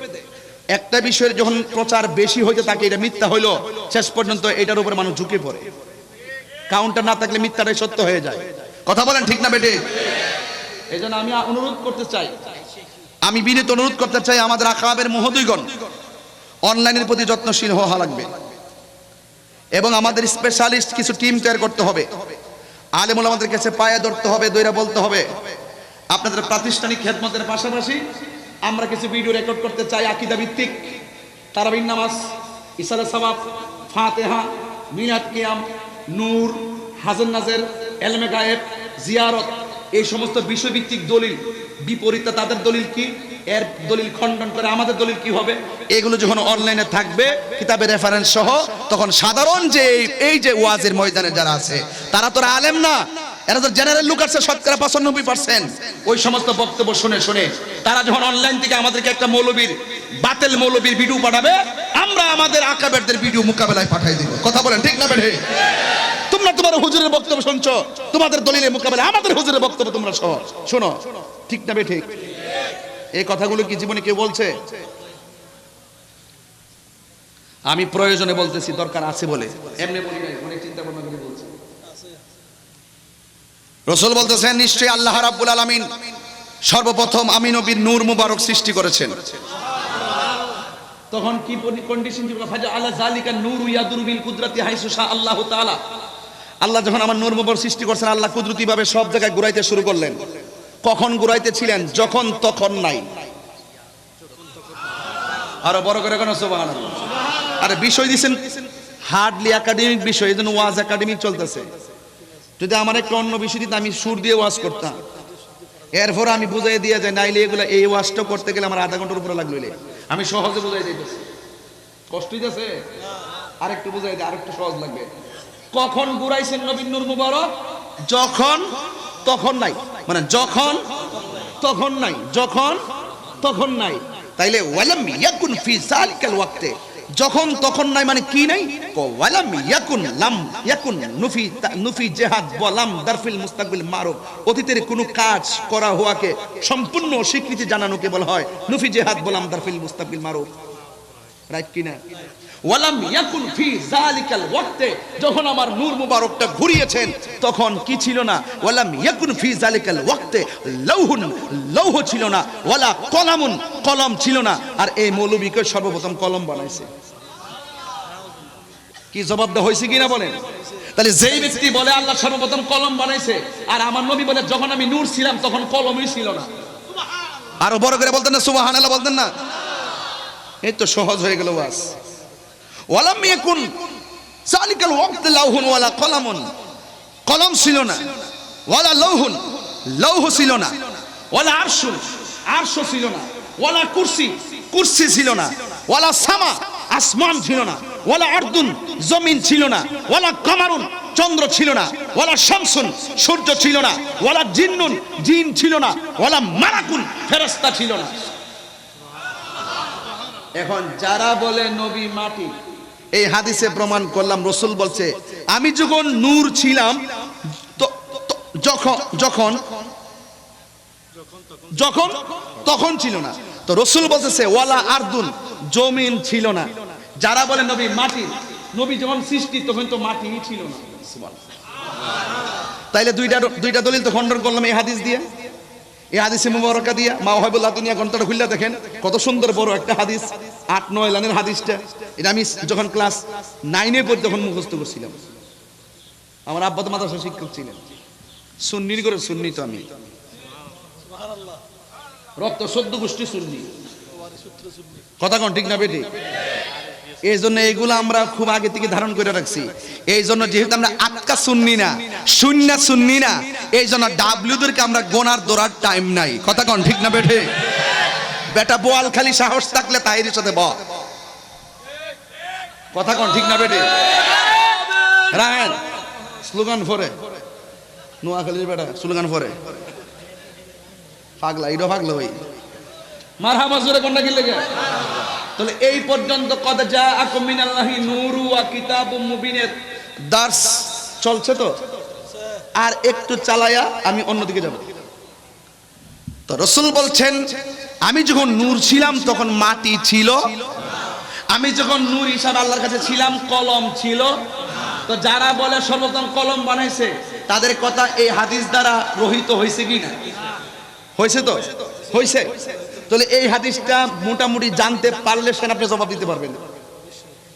একটা বিষয়ের যখন প্রচার বেশি হইতে থাকে, এটা মিথ্যা হইলো, শেষ পর্যন্ত এটার উপরে মানুষ ঝুঁকে পড়ে। কাউন্টার না থাকলে মিথ্যাটাই সত্য হয়ে যায়। কথা বলেন ঠিক না বেটে? এই জন্য আমি অনুরোধ করতে চাই, আমি বিনীত অনুরোধ করতে চাই, আমাদের আকাবের মহোদয়গণ অনলাইনের প্রতি যত্নশীল হওয়া লাগবে এবং আমাদের স্পেশালিস্ট কিছু টিম তৈরি করতে হবে। আলেম ওলামাদের কাছে পায়ে ধরতে হবে, দইরা বলতে হবে। আপনাদের প্রাতিষ্ঠানিক খেদমতের পাশাপাশি আমরা কিছু ভিডিও রেকর্ড করতে চাই, আকীদা ভিত্তিক, তারাবির নামাজ, ইশারা সওয়াব, ফাতিহা, মিলাদ কিয়াম, নূর, হাজার নাজের, এলমে গায়েব, জিয়ারত, এই সমস্ত বিষয়ভিত্তিক দলিল, বিপরীতে তাদের দলিল কি, এর দলিল খণ্ডন করে আমাদের দলিল কি হবে, এগুলো যখন অনলাইনে থাকবে কিতাবের রেফারেন্স সহ, তখন সাধারণ যে এই যে ওয়াজের ময়দানে যারা আছে তারা তো আলেম না, এরা তো জেনারেল লোক আছে শতকরা 95%। ওই সমস্ত বক্তব্য শুনে শুনে তারা যখন অনলাইন থেকে আমাদেরকে একটা মৌলবীর, বাতিল মৌলবীর ভিডিও পাঠাবে, আমরা আমাদের আকাবেরদের ভিডিও মোকাবেলায় পাঠাই দিব। কথা বলেন ঠিক না বেঠে? তোমরা তোমার হুজুরের বক্তব্য শুনছো, তোমাদের দলিলের মোকাবেলায় আমাদের হুজুরের বক্তব্য তোমরা শোনো, ঠিক না বেঠে? এই কথাগুলো কি জীবনে কেউ বলছে? আমি প্রয়োজনে বলতেছি, দরকার আছে বলে, এমনি বলি নাই, অনেক চিন্তা ভাবনা করে বলছি। রাসূল বলতেছেন, নিশ্চয়ই আল্লাহ রাব্বুল আলামিন সর্বপ্রথম আমি নবীর নূর মুবারক সৃষ্টি করেছেন। তখন কি কন্ডিশন ছিল? ফাজা আলা যালিকা নূরু ইয়াদুরু বিল কুদরাতি হাইসু শা আল্লাহু তাআলা। আল্লাহ যখন আমার নূর মুবারক সৃষ্টি করেছেন, আল্লাহ কুদরতি ভাবে সব জায়গায় ঘুরাইতে শুরু করলেন। কখন ঘুরাইতে ছিলেন? যখন তখন নাই। আরো বড় করে কোন সুবহানাল্লাহ। আরে বিষয় দিবেন হার্ডলি একাডেমিক বিষয়, এজন্য ওয়াজ একাডেমিক চলতেছে। যদি আমার একটা অন্য বিষয় দিতে আমি সুর দিয়ে ওয়াজ করতাম, এরপর আমি বুঝাই দিয়ে যাই, নাইলে এগুলা এই ওয়াজটা করতে গেলে আমার আধা ঘন্টার উপরে লাগলো। আমি সহজে বুঝাই দিতেছি, কষ্ট হইতেছে, আরেকটু বুঝাই দিই, আরেকটু সহজ লাগবে। কখন ঘুরাইছেন নবীর নূর মুবারক? যখন তখন নাই, মানে যখন তখন নাই, যখন তখন নাই। তাইলে ওয়ালাম ইয়াকুন ফি যালিকাল ওয়াক্তে, যখন তখন নাই মানে কি নাই? ওয়ালাম ইয়াকুন লাম ইয়াকুন নুফি জিহাদ ওয়া লাম দারফিল মুস্তাকবিল মারুফ, অতীতের কোনো কাজ করা হওয়াকে সম্পূর্ণ স্বীকৃতি জানানোকে বলা হয় নুফি জিহাদ ওয়া লাম দারফিল মুস্তাকবিল মারুফ। রাইট কিনা? ওয়ালাম ইয়াকুন ফি যালিকাল ওয়াক্তে, যখন আমার নূর মুবারকটা ঘুরিয়েছেন তখন কি ছিল না? ওয়ালাম ইয়াকুন ফি যালিকাল ওয়াক্তে লাউহুন, লৌহ ছিল না, ওয়ালা কলামুন, কলম ছিল না। আর এই মৌলবীকে সর্বপ্রথম কলম বানাইছে। কি জবাব দেওয়া হয়েছে কিনা বলেন? তাহলে যেই ব্যক্তি বলে আল্লাহ সর্বপ্রথম কলম বানাইছে, আর আমার নবী বলে যখন আমি নূর ছিলাম তখন কলমই ছিল না। আরো বড় করে বলতেন না সুবহানাল্লাহ, বলতেন না? এই তো সহজ হয়ে গেল বাস। ওয়ালাম ইয়াকুন যালিকাল ওয়াক্ত লাউহুন ওয়ালা কলামুন, কলম ছিল না, ওয়ালা লাউহুন, লৌহ ছিল না, ওয়ালা আরশুন, আরশ ছিল না, ওয়ালা কুরসি, কুরসি ছিল না, ওয়ালা সামা, আসমান ছিল না, ওয়ালা আরদুন, জমিন ছিল না, ওয়ালা কামারুন, চন্দ্র ছিল না, ওয়ালা শামসুন, সূর্য ছিল না, ওয়ালা জিন্নুন, জিন ছিল না, ওয়ালা মালাকুন, ফেরেশতা ছিল না। এখন যারা বলে নবী মাটি, এই হাদিসে প্রমাণ করলাম রাসূল বলছে আমি যখন নূর ছিলাম যখন যখন যখন তখন ছিল না। তো রাসূল বলতেছে ওয়ালা আরদুন, জমিন ছিল না। যারা বলে নবী মাটি, নবী যখন সৃষ্টি তখন তো মাটিই ছিল না। তাইলে দুইটা দলিল তো খণ্ডন করলাম এই হাদিস দিয়ে, এই হাদিসে মুবারকা দিয়া। মাওয়াহিবুল্লাহ দুনিয়া গ্রন্থটা খুললে দেখেন কত সুন্দর বড় একটা হাদিস, 8-9 লাইনের হাদিসটা। এটা আমি যখন ক্লাস 9-এ পড়ি তখন মুখস্থ করছিলাম। আমার আব্বা তো মাদ্রাসা শিক্ষক ছিলেন, সুন্নির করে সুন্নি তো আমি, রক্ত 14 গোষ্ঠী সুন্নি। কথা কোন ঠিক না বেটি? এই জন্য এইগুলো আমরা খুব আগে থেকে ধারণ করে রাখছি। এই জন্য যেহেতু আমরা আটকা সুন্নি না, শূন্য সুন্নি না, এই জন্য ডাব্লিউদেরকে আমরা গোনার দৌড়ার টাইম নাই। কথা কোন ঠিক না বেটে? বেটা বোয়াল খালি সাহস থাকলে তাহিরের সাথে ব। কথা কোন ঠিক না বেটে? রায়ন স্লোগান ফরে নোয়াখালীর বেটা স্লোগান ফরে পাগলা, এটা পাগলা ভাই মারহাবা জোরে কোনটা কি লেগে। তাহলে এই পর্যন্ত কদ জাআকুম মিনাল্লাহি নূরু ওয়া কিতাবুম মুবিনের দার্স চলছে। তো আর একটু চালায়া আমি অন্যদিকে যাব। তো রাসূল বলছেন আমি যখন নূর ছিলাম তখন মাটি ছিল, আমি যখন নূর হিসাবে আল্লাহর কাছে ছিলাম কলম ছিল। তো যারা বলে সর্বপ্রথম কলম বানাইছে তাদের কথা এই হাদিস দ্বারা রহিত হয়েছে কি না? হয়েছে তো হয়েছে। তাহলে এই হাদিসটা মোটামুটি জানতে পারলে সেন আপনি জবাব দিতে পারবেন,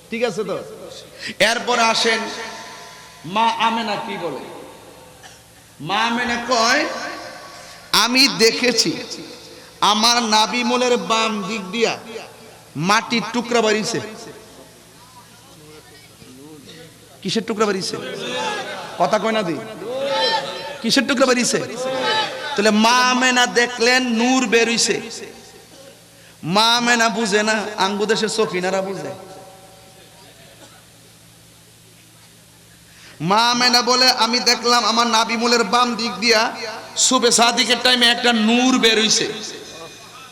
ঠিক আছে? তো এরপরে আসেন মা আমেনা কি বলে। মা আমেনা কয় আমি দেখেছি আমার নাবি মোলের বাম দিক দিয়া মাটির টুকরা বাড়িছে। কিসের টুকরা বাড়িছে? কথা কয় না দি, কিসের টুকরা বাড়িছে? তাহলে মা আমেনা দেখলেন নূর বেরইছে। মা আমেনা বুঝে না, আঙ্গু দেশের সফিনারা বুঝে। মা আমেনা বলে আমি দেখলাম আমার নাবিমুলের বাম দিক দিয়া সুবে সাদিকের টাইমে একটা নূর বেরইছে।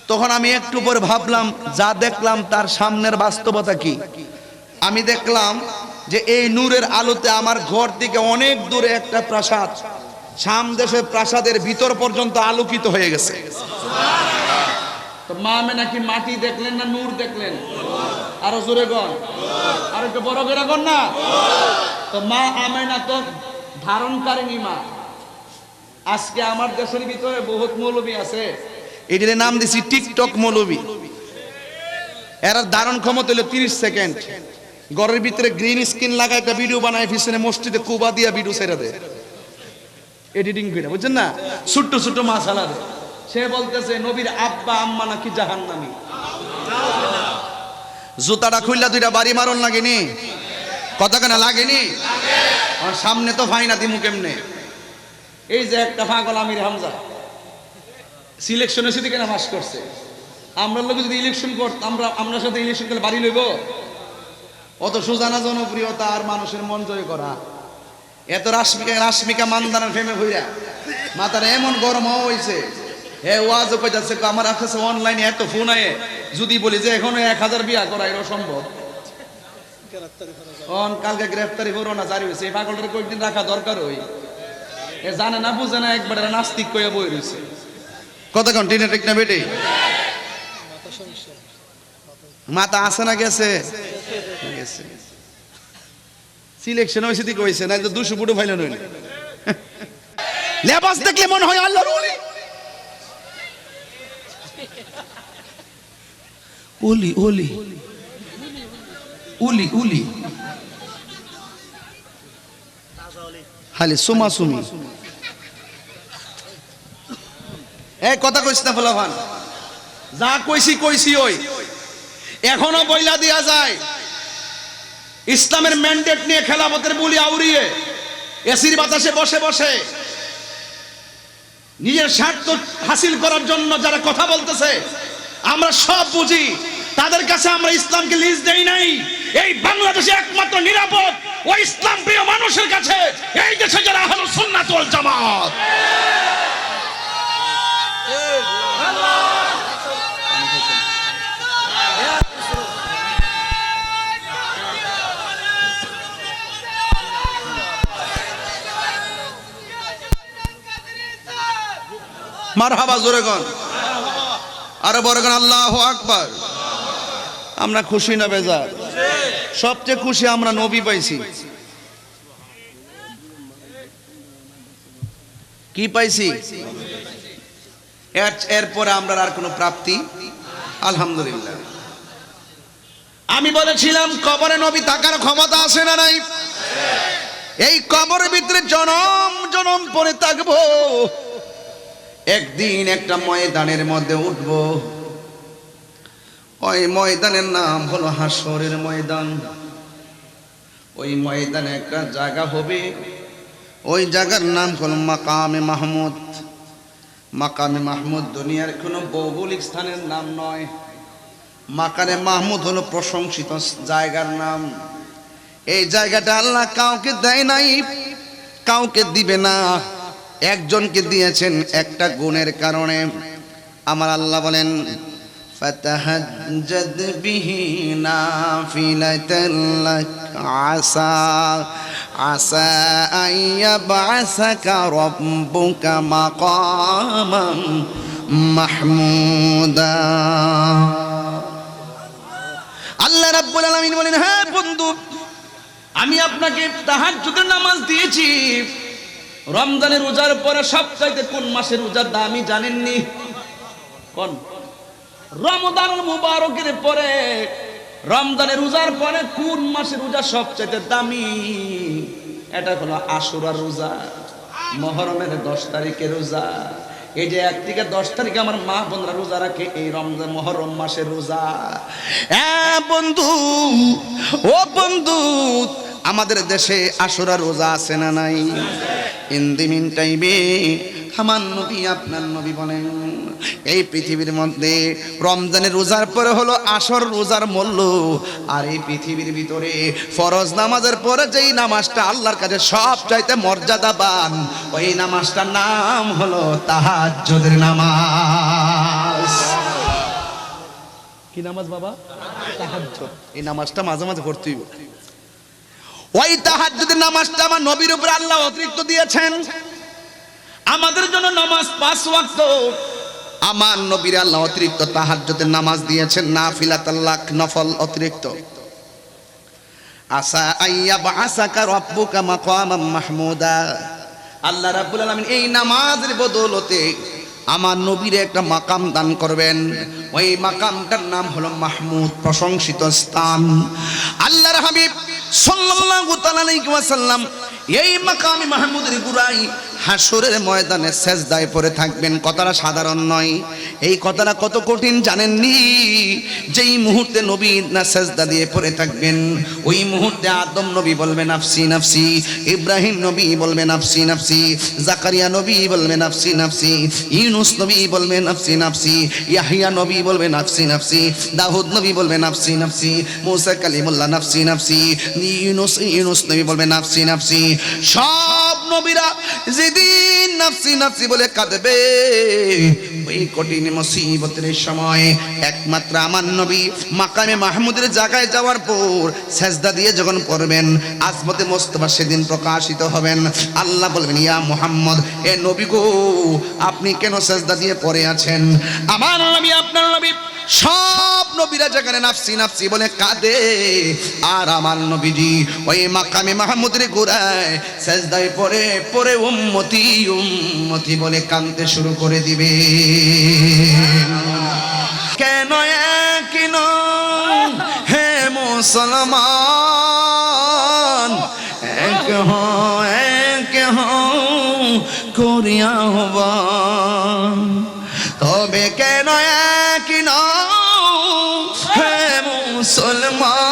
তখন আমি একটু পরে ভাবলাম যা দেখলাম তার সামনের বাস্তবতা কি। আমি দেখলাম যে এই নূরের আলোতে আমার ঘর থেকে অনেক দূরে একটা প্রাসাদ, সামদেশের প্রাসাদের ভিতর পর্যন্ত আলোকিত হয়ে গেছে। তো মা আমেনা কি মাটি দেখলেন না নূর দেখলেন? আরো জোরে গন, আর একটু বড় করে গন না। তো মা আমেনা তো ধারণকারিণী মা। আজকে আমার দেশের ভিতরে বহুত মৌলবী আছে, এটার নাম দিছি টিকটক মৌলবী। এর ধারণ ক্ষমতা হলো 30 সেকেন্ড। ঘরের ভিতরে গ্রিন স্ক্রিন লাগায় একটা ভিডিও বানায়, পিছনে মসজিদে কুবা দিয়া ভিডিও ছেড়ে দেয় এডিটিং করে, বুঝছেন না? ছোট্ট ছোট্ট মাসালা দেয়। সে বলতেছে নবীর আব্বা আম্মা নাকি জাহান্নামী। জুতাটা খুললা দুইটা বাড়ি মারন লাগেনি? কথা কেন লাগেনি? আমার সামনে তো ফাইনা দিমু কেমনে। এই যে একটা পাগল আমির হামজা সিলেকশনে সেদিকে নামাজ করছে। আমরা লোক যদি ইলেকশন করতাম, আমরা সাথে ইলেকশন করলে বাড়ি লইব? অত সোজানা জনপ্রিয়তা আর মানুষের মন জয় করা। এত রাশমিকা মানদানের ফেমে হইয়া মাথার এমন গরম হয়েছে। হে ওয়াজও কইতাছে আমার কাছে অনলাইনে এত ফোন আয়ে, যদি বলি যে এখনো 1000 বিয়া করা এটা অসম্ভব। কালকে গ্রেফতারি করোনা জারি হয়েছে। এই পাগলটার কয়েকদিন রাখা দরকার। হই এ জানে না বুঝে না, একবারে নাস্তিক কইয়া বই রয়েছে। কতক্ষণ টিনে ঠিক না বেটে? মাথা আছে না গেছে? গেছে। সিলেকশন হয়েছে দিকে হয়েছে, না তো 200 ফুটও ফাইলেন হইল। লেবাস দেখলে মনে হয় আল্লাহর ওলি। ওলি ওলি উলি উলি খালি সুমাসুমি। এই কথা কইস না ফলাফান, যা কইছি কইছি ওই। এখনো বইলা দিয়া যায় ইসলামের ম্যান্ডেট নিয়ে খেলাফতের বুলি আউরিয়ে এসির বাতাসে বসে বসে নিজের স্বার্থ হাসিল করার জন্য যারা কথা বলতেছে, আমরা সব বুঝি। তাদের কাছে আমরা ইসলামকে লিজ দেই নাই। এই বাংলাদেশে একমাত্র নিরাপদ ওই ইসলাম প্রিয় মানুষের কাছে, এই দেশে যারা আহলুস সুন্নাত ওয়াল জামাত। মারহাবা, জোরে গন, আরো বড় গন, আল্লাহু আকবার। আমরা খুশি না বেজার? সবচেয়ে খুশি আমরা নবী পাইছি। কি পাইছি? এরপরে আমরা আর কোনো প্রাপ্তি আলহামদুলিল্লাহ। আমি বলেছিলাম কবরে নবী থাকার ক্ষমতা আছে না নাই? এই কবরের ভিতরে জনম জনম পরে থাকবো। একদিন একটা ময়দানের মধ্যে উঠব। ওই ময়দানের নাম হলো হাসরের ময়দান। ওই ময়দানে একটা জায়গা হবে, ওই জায়গার নাম হলো মাকামে মাহমুদ। মাকামে মাহমুদ দুনিয়ার কোনো ভৌগোলিক স্থানের নাম নয়। মাকামে মাহমুদ হলো প্রশংসিত জায়গার নাম। এই জায়গাটা আল্লাহ কাউকে দেয় নাই, কাউকে দিবে না। একজনকে দিয়েছেন একটা গুণের কারণে। আমার আল্লাহ বলেন, ফাতাহাজ্জাদ বিহি নাফিলাতাল লাক আসা আসা আইয়াবআসাকা রাব্বুকা মাকামান মাহমুদা। আল্লাহ রাব্বুল আলামিন বলেন, হ্যাঁ বন্ধু, আমি আপনাকে তাহাজ্জুদের নামাজ দিয়েছি। রমজানের রোজার পরে সবচাইতে কোন মাসের রোজার দামি জানেননি? কোন? রমজানুল মুবারকের পরে, রমজানের রোজার পরে কোন মাসের রোজা সবচাইতে দামি? এটা হলো আশুরার রোজা, মুহররমের 10 তারিখের রোজা। এই যে 1 থেকে 10 তারিখে আমার মা বোনরা রোজা রাখে, এই রমজান মুহররম মাসের রোজা। বন্ধু, ও বন্ধু, আমাদের দেশে আশুরার রোজা আছে না নাই? ইন দি মিন টাইমে আমার নবী, আপনার নবী বলেন, এই পৃথিবীর মধ্যে রমজানের রোজার পরে হলো আসর রোজার মূল্য। আর এই পৃথিবীর ভিতরে ফরজ নামাজের পরে যেই নামাজটা আল্লাহর কাছে সবচাইতে মর্যাদাবান, ওই নামাজটার নাম হলো তাহাজ্জুদের নামাজ। কি নামাজ বাবা? তাহাজ্জুদ। এই নামাজটা মাঝে মাঝে পড়তেই হবে। ওই তাহাজ্জুদের নামাজটা আমার নবীর উপর আল্লাহ অতিরিক্ত দিয়েছেন। আমাদের জন্য নামাজ 5 ওয়াক্ত, আমার নবীর আল্লাহ অতিরিক্ত তাহাজ্জুদের নামাজ দিয়েছেন, নাফিলাতুল লাক, নফল অতিরিক্ত। আসা আইয়াবআসাকা রাব্বুকা মাকামান মাহমুদা। আল্লাহ রাব্বুল আলামিন এই নামাজের বদৌলতে আমার নবীর একটা মাকাম দান করবেন। ওই মাকামটার নাম হলো মাহমুদ, প্রশংসিত স্থান। আল্লাহর হাবিব সাল্লাল্লাহু তাআলা আলাইহি ওয়াসাল্লাম এই মাকামে মাহমুদের গুরাই হাসরের ময়দানে সেজদায় পড়ে থাকবেন। কথাটা সাধারণ নয়। এই কথাটা কত কঠিন জানেননি? যেই মুহূর্তে নবী না সেজদা দিয়ে পড়ে থাকবেন, ওই মুহূর্তে আদম নবী বলবেন নাফসি নাফসি, ইব্রাহিম নবী বলবেন নাফসি নাফসি, জাকারিয়া নবী বলবেন নাফসি নাফসি, ইউনুস নবী বলবেন নাফসি নাফসি, ইয়াহিয়া নবী বলবেন নাফসি নাফসি, দাউদ নবী বলবেন নাফসি নাফসি, মুসা কালিমুল্লাহ নাফসি নাফসি, ইউনুস নবী বলবেন নাফসি নাফসি। সব নবীরা যেদিন নাফসি নাফসি বলে কাঁদবে, ওই কঠিন মুসিবতের সময় একমাত্র আমার নবী মাকামে মাহমুদের জায়গায় যাওয়ার পর সেজদা দিয়ে যখন পড়বেন, আজমতে মোস্তফা সেদিন প্রকাশিত হবেন। আল্লাহ বলবেন, ইয়া মুহাম্মদ, এ নবী গো, আপনি কেন সেজদা দিয়ে পড়ে আছেন? আমার নবী, আপনার নবী সব নবীরা যেখানে নাফসি নাফসি বলে কাঁদে, আর আমার নবীজি ওই মাকামে মাহমুদের গোড়ায় সেজদায় পড়ে পড়ে উম্মতি উম্মতি বলে কাঁদতে শুরু করে দিবে। কেন কেন হে মুসলমান, এক করিয়া হবান, তবে কেন কেন হে মুসলমান,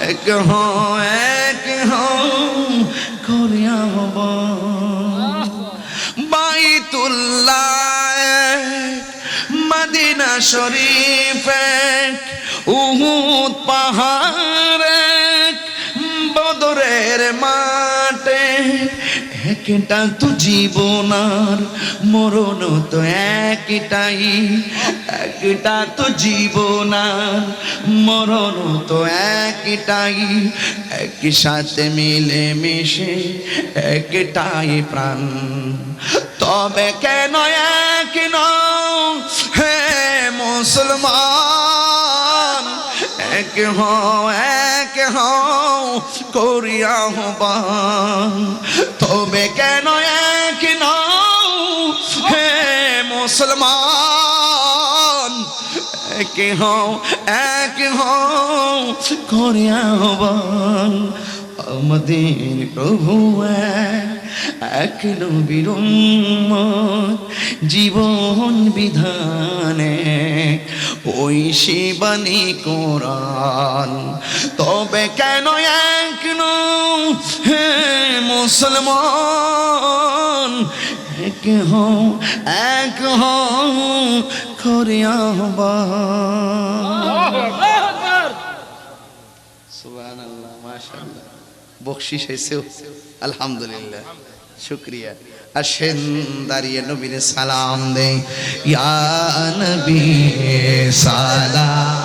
এক করিয়া হবান। বাইতুল্লাহ মদিনা শরীফ উহুদ পাহাড় বদরের মাঠে, একটা তো জীবনার মরণ তো একটাই, একটা তো জীবনার মরণ তো একটাই, একই সাথে মিলে মিশে একটাই প্রাণ, তবে কেন কেন হে মুসলমান, এক করিয়া হবান, তবে কেন কেন হে মুসলমান, এক করিয়া হবান। আমাদের প্রভু এক নবীর উম্মত, জীবন বিধানে ওই শিবানী কোরআন, তবে কেন এক হে মুসলমান, এক করিয়া হবান। সুবহানাল্লাহ, মাশাআল্লাহ, বকশিশ হয়েছে, আলহামদুলিল্লাহ, শুকরিয়া। আসেন দাঁড়িয়ে নবীর সালাম দেই, ইয়া নবী সালাম